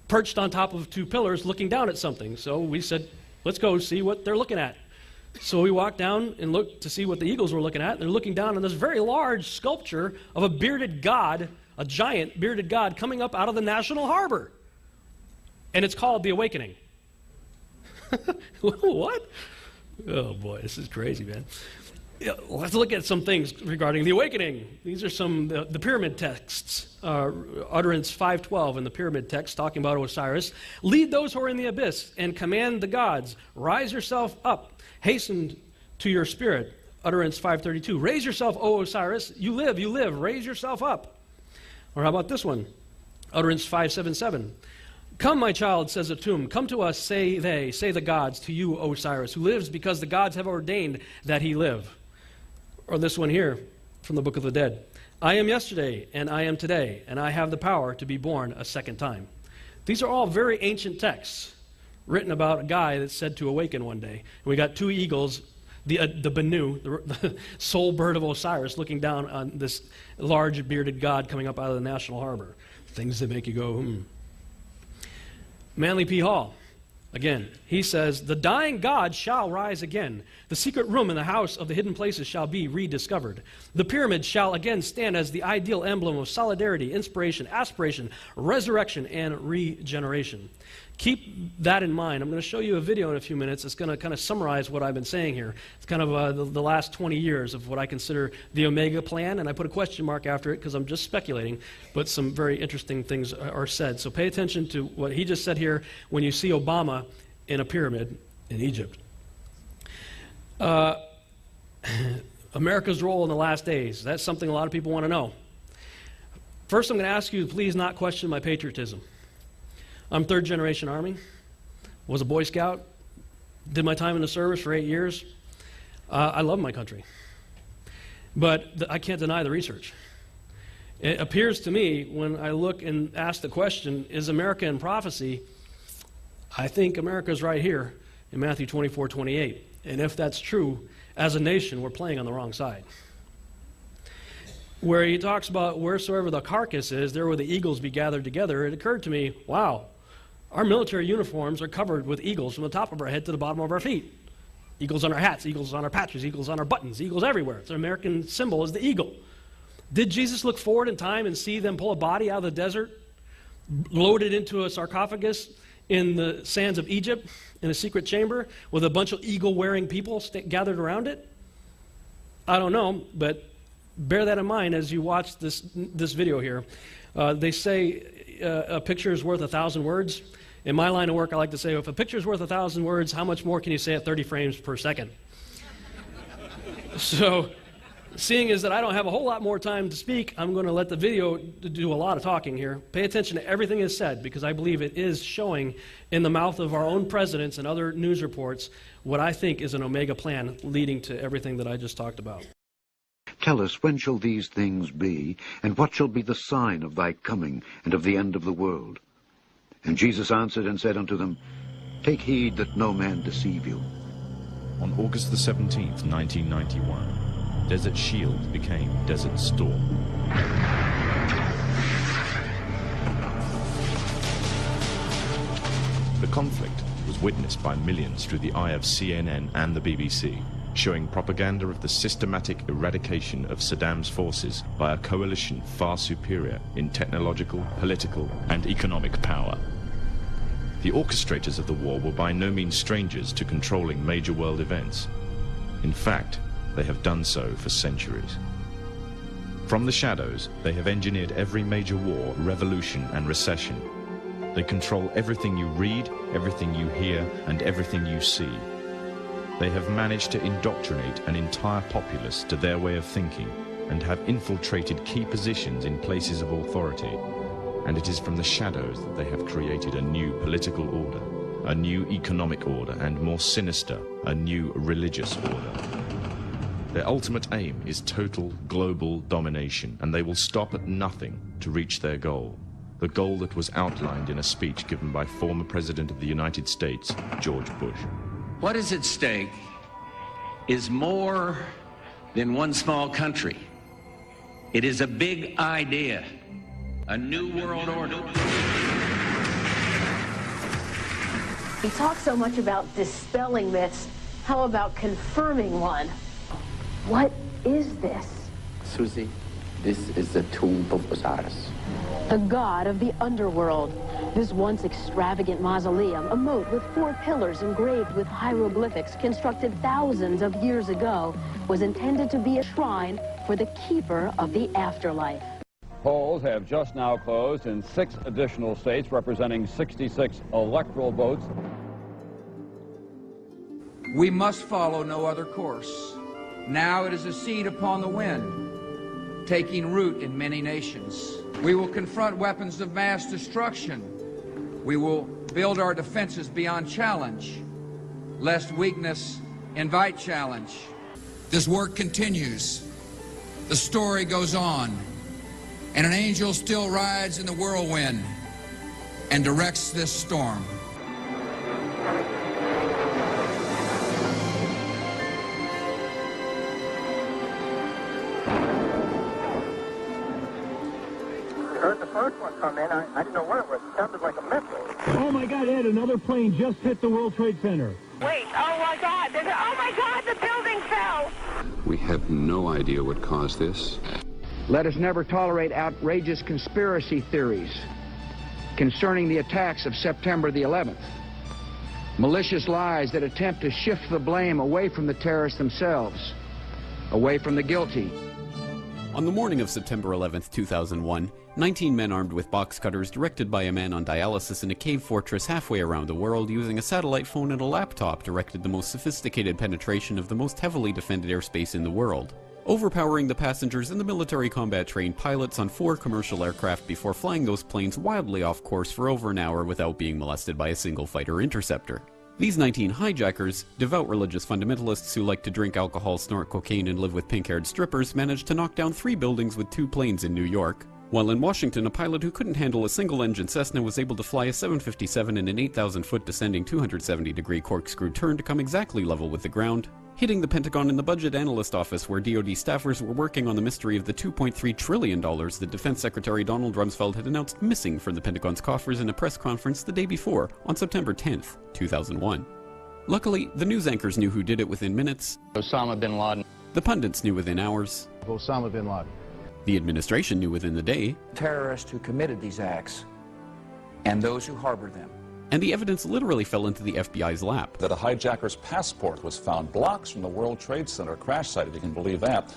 perched on top of two pillars looking down at something. So we said, let's go see what they're looking at. So we walked down and looked to see what the eagles were looking at. They're looking down on this very large sculpture of a bearded god, a giant bearded god coming up out of the National Harbor. And it's called The Awakening. What? Oh boy, this is crazy, man. Yeah, let's look at some things regarding the awakening. These are some the pyramid texts. Utterance 5:12 in the pyramid text talking about Osiris. Lead those who are in the abyss and command the gods. Rise yourself up. Hasten to your spirit. Utterance 5:32. Raise yourself, O Osiris. You live, you live. Raise yourself up. Or how about this one? Utterance 5:7. Come, my child, says the tomb. Come to us, say they, say the gods, to you, Osiris, who lives because the gods have ordained that he live. Or this one here from the Book of the Dead. I am yesterday, and I am today, and I have the power to be born a second time. These are all very ancient texts written about a guy that's said to awaken one day. And we got two eagles, the Benu, the sole bird of Osiris, looking down on this large bearded god coming up out of the National Harbor. Things that make you go, Manly P. Hall, again, he says, the dying God shall rise again. The secret room in the house of the hidden places shall be rediscovered. The pyramid shall again stand as the ideal emblem of solidarity, inspiration, aspiration, resurrection, and regeneration. Keep that in mind. I'm going to show you a video in a few minutes. It's going to kind of summarize what I've been saying here. It's kind of the last 20 years of what I consider the Omega plan, and I put a question mark after it because I'm just speculating, but some very interesting things are said. So pay attention to what he just said here when you see Obama in a pyramid in Egypt. America's role in the last days. That's something a lot of people want to know. First, I'm going to ask you to please not question my patriotism. I'm third generation Army, was a Boy Scout, did my time in the service for 8 years. I love my country. But I can't deny the research. It appears to me when I look and ask the question, is America in prophecy? I think America's right here in Matthew 24:28. And if that's true, as a nation, we're playing on the wrong side. Where he talks about wheresoever the carcass is, there will the eagles be gathered together, it occurred to me, wow, our military uniforms are covered with eagles from the top of our head to the bottom of our feet. Eagles on our hats, eagles on our patches, eagles on our buttons, eagles everywhere. It's an American symbol is the eagle. Did Jesus look forward in time and see them pull a body out of the desert, load it into a sarcophagus in the sands of Egypt, in a secret chamber, with a bunch of eagle-wearing people gathered around it? I don't know, but bear that in mind as you watch this video here. They say a picture is worth 1,000 words. In my line of work, I like to say, if a picture is worth 1,000 words, how much more can you say at 30 frames per second? So, seeing as that I don't have a whole lot more time to speak, I'm going to let the video do a lot of talking here. Pay attention to everything that's said, because I believe it is showing in the mouth of our own presidents and other news reports what I think is an Omega plan leading to everything that I just talked about. Tell us, when shall these things be, and what shall be the sign of thy coming and of the end of the world? And Jesus answered and said unto them, Take heed that no man deceive you. On August the 17th, 1991, Desert Shield became Desert Storm. The conflict was witnessed by millions through the eye of CNN and the BBC, showing propaganda of the systematic eradication of Saddam's forces by a coalition far superior in technological, political, and economic power. The orchestrators of the war were by no means strangers to controlling major world events. In fact, they have done so for centuries. From the shadows, they have engineered every major war, revolution, and recession. They control everything you read, everything you hear, and everything you see. They have managed to indoctrinate an entire populace to their way of thinking and have infiltrated key positions in places of authority. And it is from the shadows that they have created a new political order, a new economic order, and more sinister, a new religious order. Their ultimate aim is total global domination, and they will stop at nothing to reach their goal, the goal that was outlined in a speech given by former President of the United States, George Bush. What is at stake is more than one small country. It is a big idea, a new world order. We talk so much about dispelling myths. How about confirming one? What is this? Susie, this is the tomb of Osiris. The god of the underworld. This once extravagant mausoleum, a moat with 4 pillars engraved with hieroglyphics constructed thousands of years ago, was intended to be a shrine for the keeper of the afterlife. Polls have just now closed in 6 additional states, representing 66 electoral votes. We must follow no other course. Now it is a seed upon the wind, taking root in many nations. We will confront weapons of mass destruction. We will build our defenses beyond challenge, lest weakness invite challenge. This work continues. The story goes on, and an angel still rides in the whirlwind and directs this storm. Heard the first one come in. I didn't know what it was. It sounded like a missile. Oh my God, Ed, another plane just hit the World Trade Center. Wait, oh my God, oh my God, the building fell! We have no idea what caused this. Let us never tolerate outrageous conspiracy theories concerning the attacks of September the 11th. Malicious lies that attempt to shift the blame away from the terrorists themselves, away from the guilty. On the morning of September 11th, 2001, 19 men armed with box cutters, directed by a man on dialysis in a cave fortress halfway around the world using a satellite phone and a laptop, directed the most sophisticated penetration of the most heavily defended airspace in the world, overpowering the passengers and the military combat-trained pilots on 4 commercial aircraft before flying those planes wildly off course for over an hour without being molested by a single fighter interceptor. These 19 hijackers, devout religious fundamentalists who like to drink alcohol, snort cocaine, and live with pink-haired strippers, managed to knock down 3 buildings with 2 planes in New York, while in Washington, a pilot who couldn't handle a single-engine Cessna was able to fly a 757 in an 8,000-foot descending 270-degree corkscrew turn to come exactly level with the ground, hitting the Pentagon in the budget analyst office where DoD staffers were working on the mystery of the $2.3 trillion that Defense Secretary Donald Rumsfeld had announced missing from the Pentagon's coffers in a press conference the day before, on September 10th, 2001. Luckily, the news anchors knew who did it within minutes. Osama bin Laden. The pundits knew within hours. Osama bin Laden. The administration knew within the day. Terrorists who committed these acts and those who harbored them. And the evidence literally fell into the FBI's lap. That a hijacker's passport was found blocks from the World Trade Center crash site, if you can believe that.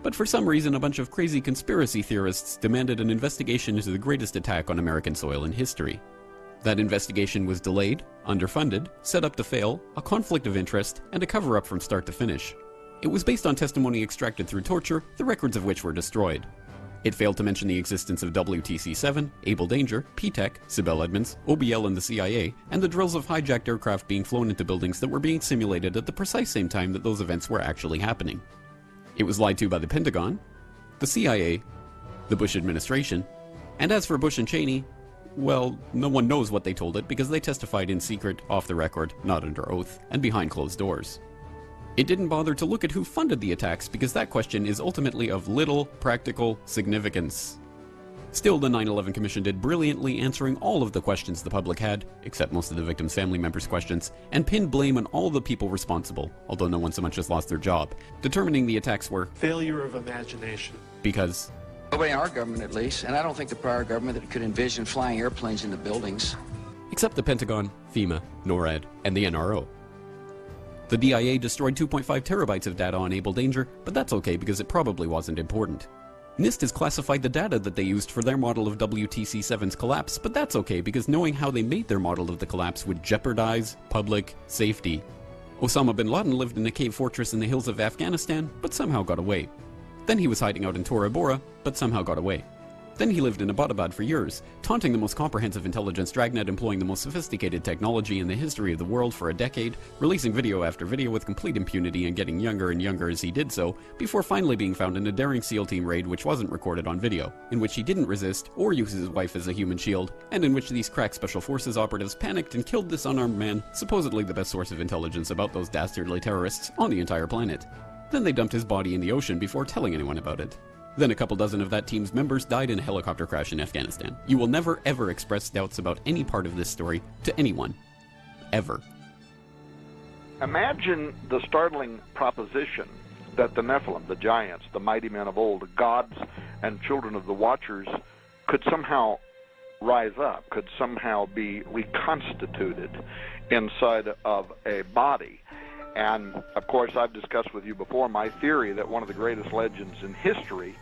But for some reason, a bunch of crazy conspiracy theorists demanded an investigation into the greatest attack on American soil in history. That investigation was delayed, underfunded, set up to fail, a conflict of interest, and a cover-up from start to finish. It was based on testimony extracted through torture, the records of which were destroyed. It failed to mention the existence of WTC-7, Able Danger, P-TECH, Sibel Edmonds, OBL and the CIA, and the drills of hijacked aircraft being flown into buildings that were being simulated at the precise same time that those events were actually happening. It was lied to by the Pentagon, the CIA, the Bush administration, and as for Bush and Cheney, well, no one knows what they told it because they testified in secret, off the record, not under oath, and behind closed doors. It didn't bother to look at who funded the attacks because that question is ultimately of little practical significance. Still, the 9/11 Commission did brilliantly, answering all of the questions the public had, except most of the victims' family members' questions, and pinned blame on all the people responsible, although no one so much as lost their job, determining the attacks were failure of imagination. Because Nobody in our government, at least, and I don't think the prior government that could envision flying airplanes into buildings. Except the Pentagon, FEMA, NORAD, and the NRO. The DIA destroyed 2.5 terabytes of data on Able Danger, but that's okay because it probably wasn't important. NIST has classified the data that they used for their model of WTC-7's collapse, but that's okay because knowing how they made their model of the collapse would jeopardize public safety. Osama bin Laden lived in a cave fortress in the hills of Afghanistan, but somehow got away. Then he was hiding out in Tora Bora, but somehow got away. Then he lived in Abbottabad for years, taunting the most comprehensive intelligence dragnet employing the most sophisticated technology in the history of the world for a decade, releasing video after video with complete impunity and getting younger and younger as he did so, before finally being found in a daring SEAL team raid which wasn't recorded on video, in which he didn't resist or use his wife as a human shield, and in which these crack special forces operatives panicked and killed this unarmed man, supposedly the best source of intelligence about those dastardly terrorists on the entire planet. Then they dumped his body in the ocean before telling anyone about it. Then a couple dozen of that team's members died in a helicopter crash in Afghanistan. You will never ever express doubts about any part of this story to anyone. Ever. Imagine the startling proposition that the Nephilim, the giants, the mighty men of old, the gods and children of the Watchers, could somehow rise up, could somehow be reconstituted inside of a body. And, of course, I've discussed with you before my theory that one of the greatest legends in history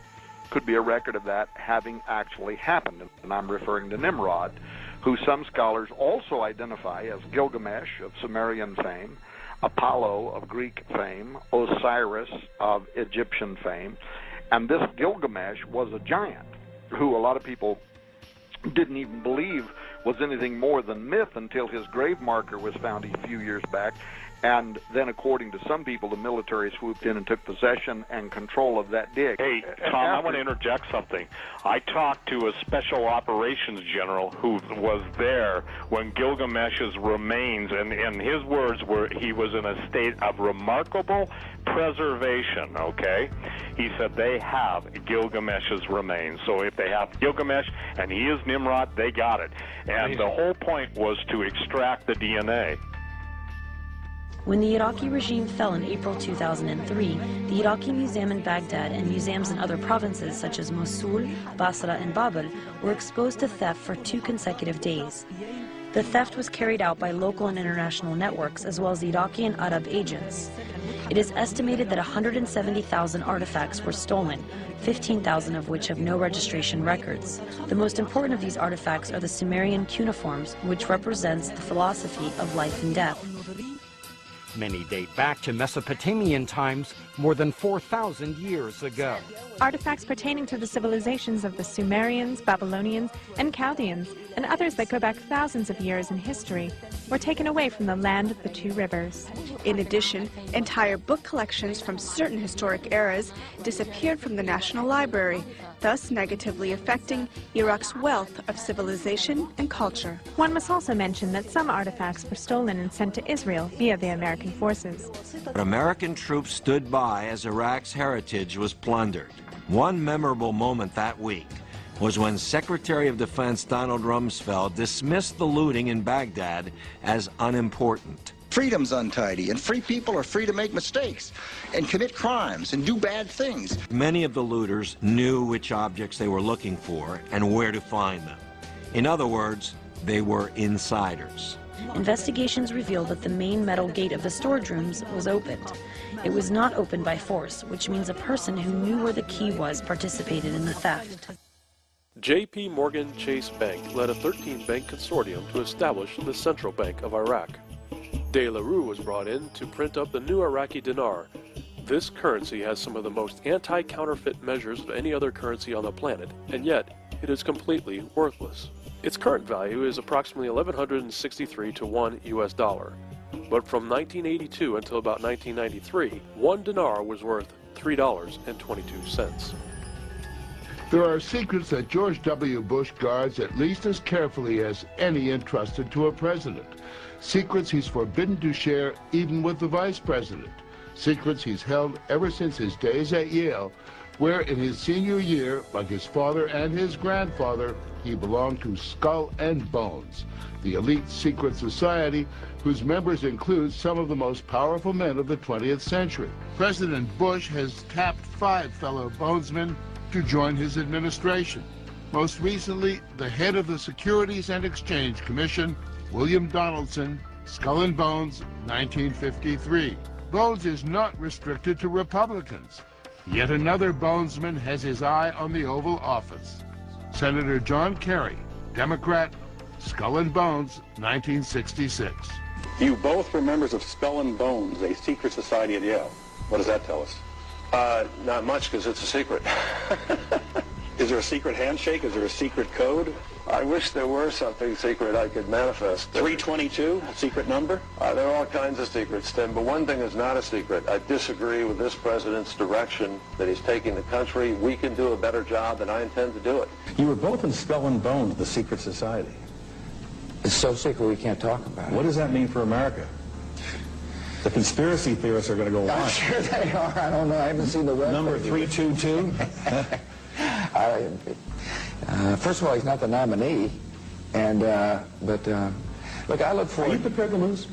could be a record of that having actually happened. And I'm referring to Nimrod, who some scholars also identify as Gilgamesh of Sumerian fame, Apollo of Greek fame, Osiris of Egyptian fame. And this Gilgamesh was a giant who a lot of people didn't even believe was anything more than myth until his grave marker was found a few years back. And then, according to some people, the military swooped in and took possession and control of that dig. Hey, Tom, I want to interject something. I talked to a special operations general who was there when Gilgamesh's remains, and his words were he was in a state of remarkable preservation, okay? He said they have Gilgamesh's remains. So if they have Gilgamesh and he is Nimrod, they got it. And the whole point was to extract the DNA. When the Iraqi regime fell in April 2003, the Iraqi Museum in Baghdad and museums in other provinces such as Mosul, Basra, and Babel were exposed to theft for 2 consecutive days. The theft was carried out by local and international networks as well as Iraqi and Arab agents. It is estimated that 170,000 artifacts were stolen, 15,000 of which have no registration records. The most important of these artifacts are the Sumerian cuneiforms, which represents the philosophy of life and death. Many date back to Mesopotamian times, more than 4,000 years ago. Artifacts pertaining to the civilizations of the Sumerians, Babylonians, and Chaldeans, and others that go back thousands of years in history, were taken away from the land of the 2 rivers. In addition, entire book collections from certain historic eras disappeared from the National Library, thus negatively affecting Iraq's wealth of civilization and culture. One must also mention that some artifacts were stolen and sent to Israel via the American forces. But American troops stood by as Iraq's heritage was plundered. One memorable moment that week was when Secretary of Defense Donald Rumsfeld dismissed the looting in Baghdad as unimportant. Freedom's untidy, and free people are free to make mistakes and commit crimes and do bad things. Many of the looters knew which objects they were looking for and where to find them. In other words, they were insiders. Investigations revealed that the main metal gate of the storage rooms was opened. It was not opened by force, which means a person who knew where the key was participated in the theft. J.P. Morgan Chase Bank led a 13-bank consortium to establish the Central Bank of Iraq. De La Rue was brought in to print up the new Iraqi dinar. This currency has some of the most anti-counterfeit measures of any other currency on the planet, and yet it is completely worthless. Its current value is approximately $1,163 to $1 US. But from 1982 until about 1993, 1 dinar was worth $3.22. There are secrets that George W. Bush guards at least as carefully as any entrusted to a president. Secrets he's forbidden to share even with the vice president. Secrets he's held ever since his days at Yale, where in his senior year, like his father and his grandfather, he belonged to Skull and Bones, the elite secret society whose members include some of the most powerful men of the 20th century. President Bush has tapped 5 fellow bonesmen to join his administration. Most recently, the head of the Securities and Exchange Commission, William Donaldson, Skull and Bones, 1953. Bones is not restricted to Republicans. Yet another bonesman has his eye on the Oval Office. Senator John Kerry, Democrat, Skull and Bones, 1966. You both were members of Skull and Bones, a secret society at Yale. What does that tell us? Not much, because it's a secret. Is there a secret handshake? Is there a secret code? I wish there were something secret I could manifest. 322, a secret number? There are all kinds of secrets, Tim, but one thing is not a secret. I disagree with this president's direction that he's taking the country. We can do a better job, and I intend to do it. You were both in Skull and Bones, the secret society. It's so secret we can't talk about it. What does that mean for America? The conspiracy theorists are going to go I'm on. sure they are. I don't know. I haven't seen the web. Number 322? First of all, he's not the nominee. And, look, I look forward... Are you prepared to lose?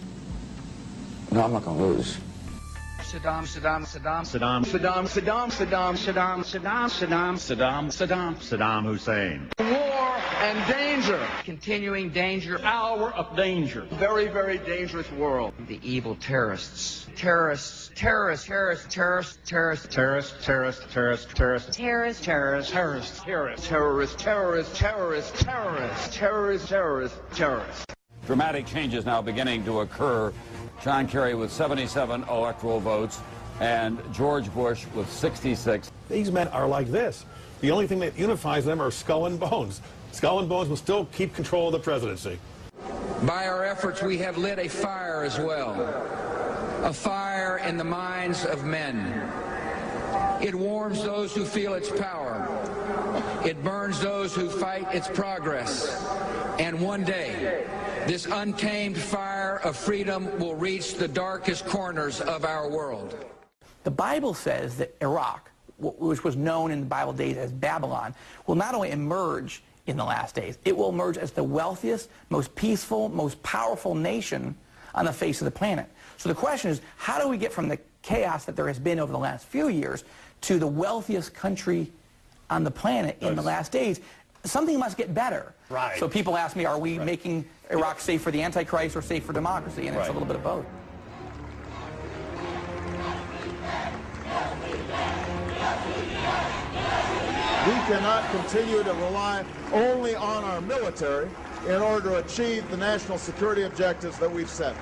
No, I'm not going to lose. Saddam, Saddam, Saddam, Saddam, Saddam, Saddam, Saddam, Saddam, Saddam, Saddam, Saddam, Saddam, Saddam Hussein. War and danger. Continuing danger. Hour of danger. Very, very dangerous world. The evil terrorists. Terrorists. Terrorists. Terrorists. Terrorists. Terrorists. Terrorist, terrorist, terrorist, terrorist. Terrorists. Terrorist, Terrorists. terrorist. Terrorists. Terrorists. Terrorists. Terrorists. Terrorists. Terrorists. Terrorists. Dramatic changes now beginning to occur. John Kerry with 77 electoral votes and George Bush with 66. These men are like this. The only thing that unifies them are Skull and Bones. Skull and Bones will still keep control of the presidency. By our efforts, we have lit a fire as well. A fire in the minds of men. It warms those who feel its power. It burns those who fight its progress. And one day, this untamed fire of freedom will reach the darkest corners of our world. The Bible says that Iraq, which was known in the Bible days as Babylon, will not only emerge in the last days, it will emerge as the wealthiest, most peaceful, most powerful nation on the face of the planet. So the question is, how do we get from the chaos that there has been over the last few years to the wealthiest country on the planet in the last days? Something must get better. Right. So people ask me, are we making Iraq safe for the antichrist or safe for democracy? And it's a little bit of both. We cannot continue to rely only on our military in order to achieve the national security objectives that we've set.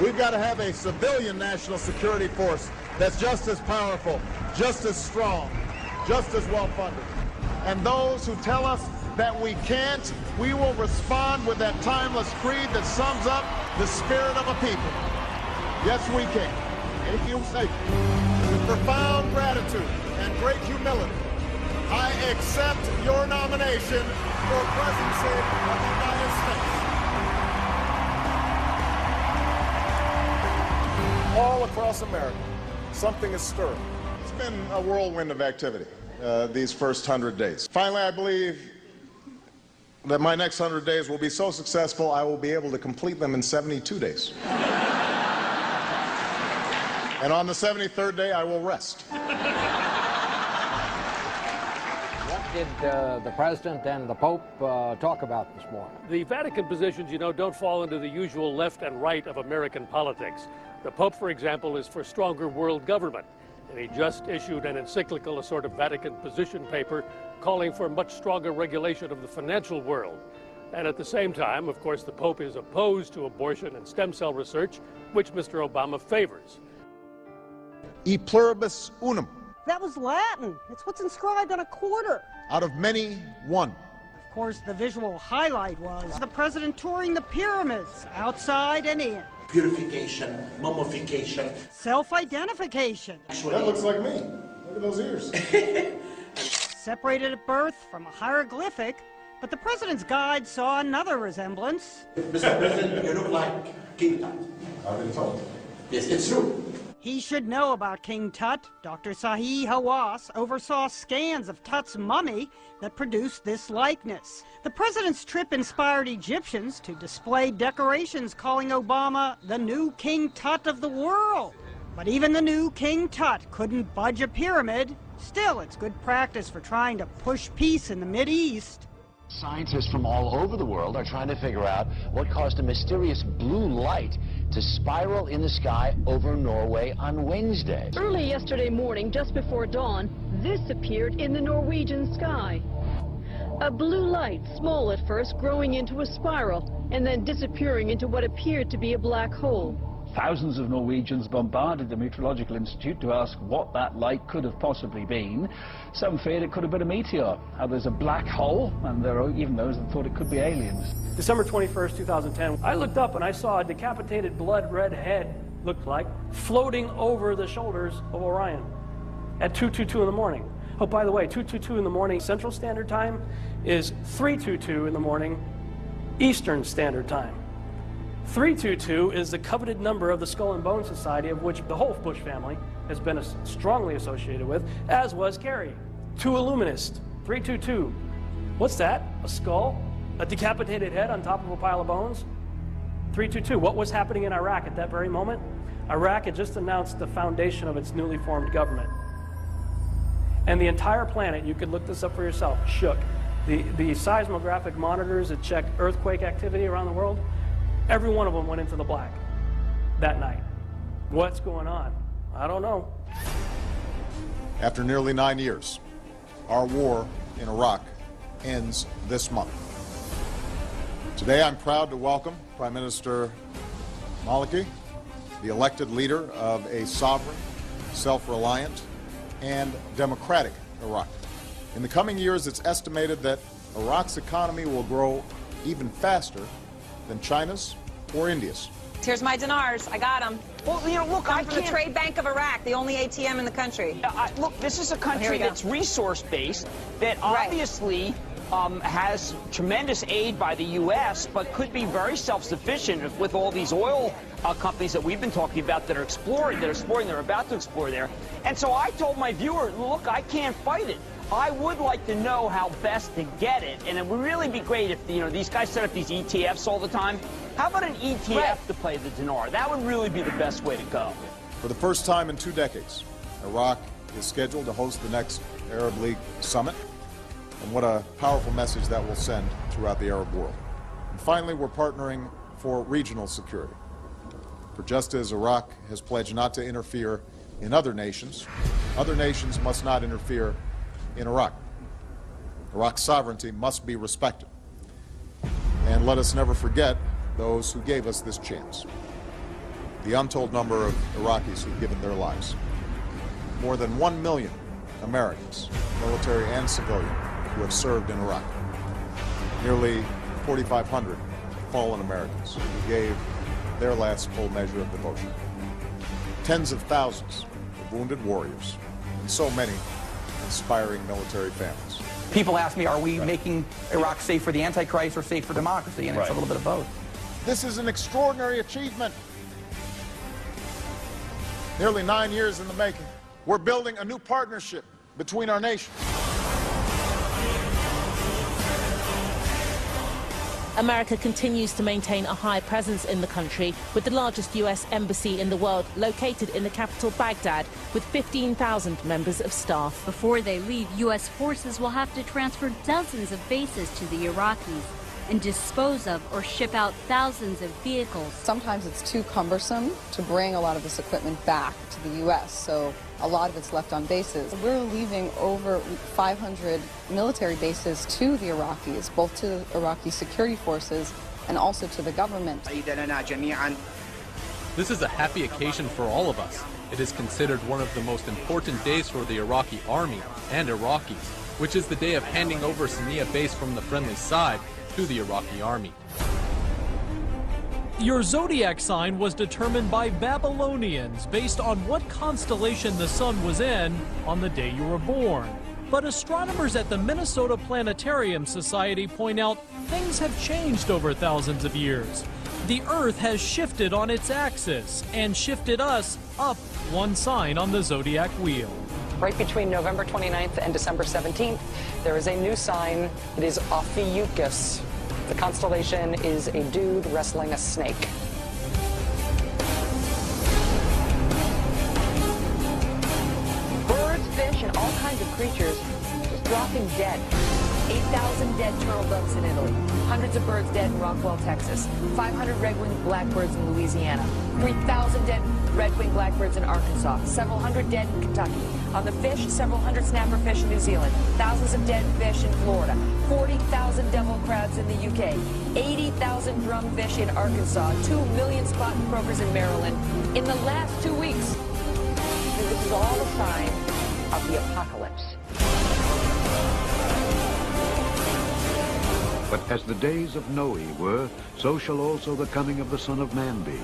We've got to have a civilian national security force that's just as powerful, just as strong, just as well-funded. And those who tell us that we can't, we will respond with that timeless creed that sums up the spirit of a people. Yes, we can. If you say, with profound gratitude and great humility, I accept your nomination for presidency of the United States. All across America, something is stirring. It's been a whirlwind of activity these first 100 days. Finally, I believe that my next 100 days will be so successful I will be able to complete them in 72 days. And on the 73rd day, I will rest. What did the President and the Pope talk about this morning? The Vatican positions, you know, don't fall into the usual left and right of American politics. The Pope, for example, is for stronger world government. And he just issued an encyclical, a sort of Vatican position paper, calling for much stronger regulation of the financial world. And at the same time, of course, the Pope is opposed to abortion and stem cell research, which Mr. Obama favors. E pluribus unum. That was Latin. It's what's inscribed on a quarter. Out of many, one. Of course, the visual highlight was the president touring the pyramids, outside and in. Purification, mummification. Self-identification. That looks like me. Look at those ears. Separated at birth from a hieroglyphic, but the president's guide saw another resemblance. Mr. President, you look like King Tut. I've been told. Yes, it's true. He should know about King Tut. Dr. Sahi Hawass oversaw scans of Tut's mummy that produced this likeness. The president's trip inspired Egyptians to display decorations calling Obama the new King Tut of the world. But even the new King Tut couldn't budge a pyramid. Still, it's good practice for trying to push peace in the Mideast. Scientists from all over the world are trying to figure out what caused a mysterious blue light to spiral in the sky over Norway on Wednesday. Early yesterday morning, just before dawn, this appeared in the Norwegian sky. A blue light, small at first, growing into a spiral, and then disappearing into what appeared to be a black hole. Thousands of Norwegians bombarded the Meteorological Institute to ask what that light could have possibly been. Some feared it could have been a meteor, others a black hole, and there are even those that thought it could be aliens. December 21st, 2010, I looked up and I saw a decapitated blood red head, looked like, floating over the shoulders of Orion at 2:22 in the morning. Oh, by the way, 2:22 in the morning Central Standard Time is 3:22 in the morning Eastern Standard Time. 322 is the coveted number of the Skull and Bone Society, of which the whole Bush family has been strongly associated with, as was Kerry. 2 Illuminist, 322. What's that? A skull? A decapitated head on top of a pile of bones? 322. What was happening in Iraq at that very moment? Iraq had just announced the foundation of its newly formed government. And the entire planet, you could look this up for yourself, shook. The seismographic monitors that check earthquake activity around the world, every one of them went into the black that night. What's going on? I don't know. After nearly 9 years, our war in Iraq ends this month. Today I'm proud to welcome Prime Minister Maliki, the elected leader of a sovereign, self-reliant, and democratic Iraq. In the coming years, it's estimated that Iraq's economy will grow even faster than China's or India's. Here's my dinars. I got them. Well, you know, look, I from the can't... Trade Bank of Iraq, the only ATM in the country. Look, this is a country that's resource-based, that obviously has tremendous aid by the U.S., but could be very self-sufficient with all these oil companies that we've been talking about that are exploring, they're about to explore there. And so I told my viewer, look, I can't fight it. I would like to know how best to get it, and it would really be great if, you know, these guys set up these ETFs all the time. How about an ETF to play the dinar? That would really be the best way to go. For the first time in 2 decades, Iraq is scheduled to host the next Arab League summit, and what a powerful message that will send throughout the Arab world. And finally, we're partnering for regional security. For just as Iraq has pledged not to interfere in other nations must not interfere in Iraq. Iraq's sovereignty must be respected. And let us never forget those who gave us this chance. The untold number of Iraqis who've given their lives. More than 1 million Americans, military and civilian, who have served in Iraq. Nearly 4,500 fallen Americans who gave their last full measure of devotion. Tens of thousands of wounded warriors, and so many inspiring military families. People ask me, are we making Iraq safe for the Antichrist or safe for democracy? And it's a little bit of both. This is an extraordinary achievement. Nearly 9 years in the making. We're building a new partnership between our nations. America continues to maintain a high presence in the country, with the largest U.S. embassy in the world located in the capital, Baghdad, with 15,000 members of staff. Before they leave, U.S. forces will have to transfer dozens of bases to the Iraqis and dispose of or ship out thousands of vehicles. Sometimes it's too cumbersome to bring a lot of this equipment back to the U.S., so a lot of it's left on bases. We're leaving over 500 military bases to the Iraqis, both to the Iraqi security forces and also to the government. This is a happy occasion for all of us. It is considered one of the most important days for the Iraqi army and Iraqis, which is the day of handing over Sania base from the friendly side to the Iraqi army. Your zodiac sign was determined by Babylonians based on what constellation the sun was in on the day you were born. But astronomers at the Minnesota Planetarium Society point out things have changed over thousands of years. The Earth has shifted on its axis and shifted us up one sign on the zodiac wheel. Right between November 29th and December 17th, there is a new sign. It is Ophiuchus. The constellation is a dude wrestling a snake. Birds, fish, and all kinds of creatures just dropping dead. 8,000 dead turtledoves in Italy. Hundreds of birds dead in Rockwell, Texas. 500 red-winged blackbirds in Louisiana. 3,000 dead red-winged blackbirds in Arkansas. Several hundred dead in Kentucky. On the fish, several hundred snapper fish in New Zealand, thousands of dead fish in Florida, 40,000 devil crabs in the UK, 80,000 drumfish in Arkansas, 2 million spot croakers in Maryland in the last 2 weeks. And this is all a sign of the apocalypse. But as the days of Noe were, so shall also the coming of the Son of Man be.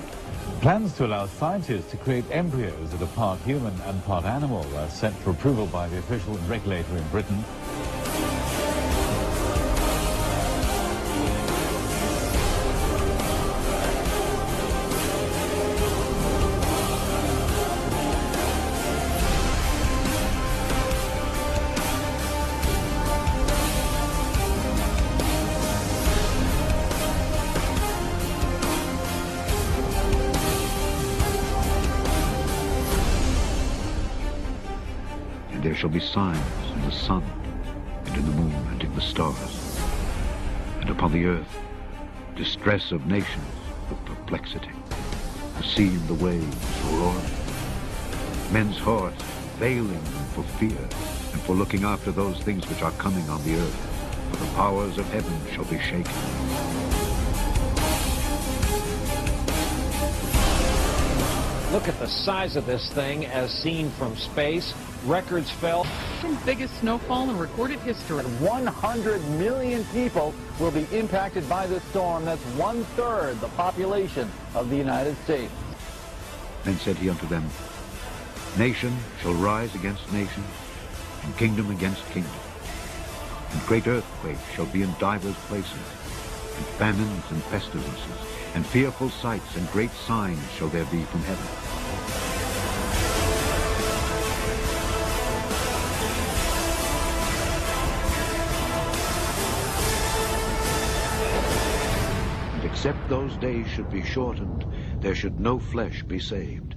Plans to allow scientists to create embryos that are part human and part animal are sent for approval by the official regulator in Britain. There shall be signs in the sun, and in the moon, and in the stars. And upon the earth, distress of nations with perplexity. The sea and the waves roaring. Men's hearts failing them for fear, and for looking after those things which are coming on the earth. For the powers of heaven shall be shaken. Look at the size of this thing as seen from space. Records fell. Biggest snowfall in recorded history. 100 million people will be impacted by this storm. That's 1/3 the population of the United States. Then said he unto them, Nation shall rise against nation, and kingdom against kingdom. And great earthquakes shall be in divers places, and famines and pestilences, and fearful sights and great signs shall there be from heaven. Except those days should be shortened, there should no flesh be saved.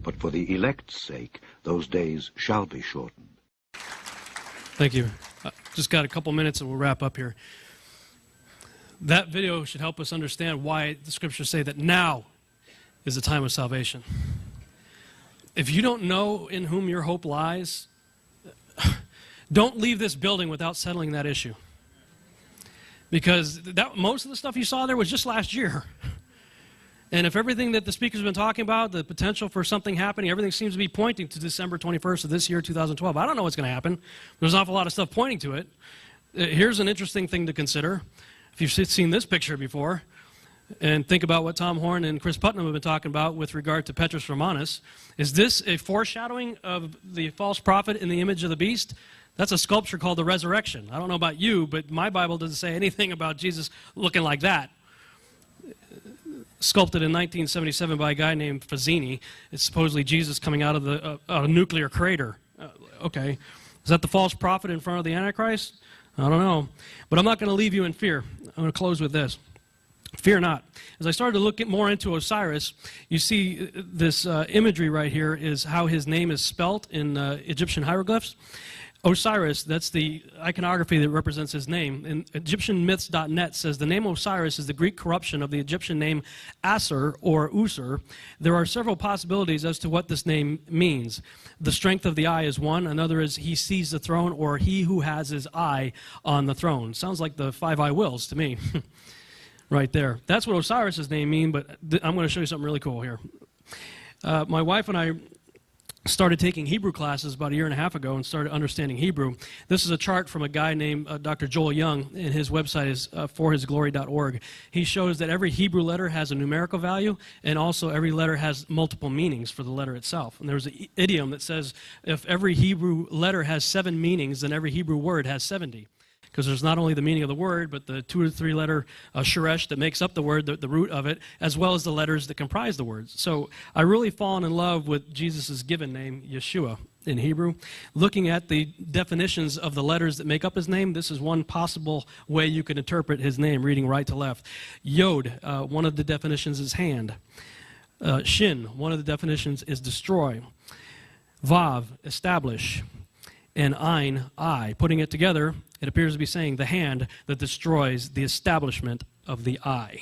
But for the elect's sake, those days shall be shortened. Thank you. Just got a couple minutes and we'll wrap up here. That video should help us understand why the scriptures say that now is the time of salvation. If you don't know in whom your hope lies, don't leave this building without settling that issue. Because most of the stuff you saw there was just last year. And if everything that the speaker's been talking about, the potential for something happening, everything seems to be pointing to December 21st of this year, 2012. I don't know what's going to happen. There's an awful lot of stuff pointing to it. Here's an interesting thing to consider. If you've seen this picture before, and think about what Tom Horn and Chris Putnam have been talking about with regard to Petrus Romanus, is this a foreshadowing of the false prophet in the image of the beast? That's a sculpture called the Resurrection. I don't know about you, but my Bible doesn't say anything about Jesus looking like that. Sculpted in 1977 by a guy named Fazzini. It's supposedly Jesus coming out of a nuclear crater. Okay. Is that the false prophet in front of the Antichrist? I don't know. But I'm not going to leave you in fear. I'm going to close with this. Fear not. As I started to look more into Osiris, you see this imagery right here is how his name is spelt in Egyptian hieroglyphs. Osiris, that's the iconography that represents his name. And EgyptianMyths.net says the name Osiris is the Greek corruption of the Egyptian name Asur or Usur. There are several possibilities as to what this name means. The strength of the eye is one. Another is he sees the throne, or he who has his eye on the throne. Sounds like the 5 I wills to me. Right there. That's what Osiris's name means, but I'm going to show you something really cool here. My wife and I started taking Hebrew classes about 1.5 years ago and started understanding Hebrew. This is a chart from a guy named Dr. Joel Young, and his website is forhisglory.org. He shows that every Hebrew letter has a numerical value, and also every letter has multiple meanings for the letter itself. And there's an idiom that says if every Hebrew letter has 7 meanings, then every Hebrew word has 70. Because there's not only the meaning of the word, but the 2 or 3 letter sheresh that makes up the word, the root of it, as well as the letters that comprise the words. So I really fallen in love with Jesus' given name, Yeshua, in Hebrew. Looking at the definitions of the letters that make up his name, this is one possible way you can interpret his name, reading right to left. Yod, one of the definitions is hand. Shin, one of the definitions is destroy. Vav, establish. And Ein, eye. Putting it together, it appears to be saying the hand that destroys the establishment of the eye.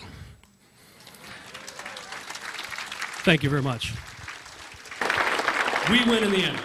Thank you very much. We win in the end.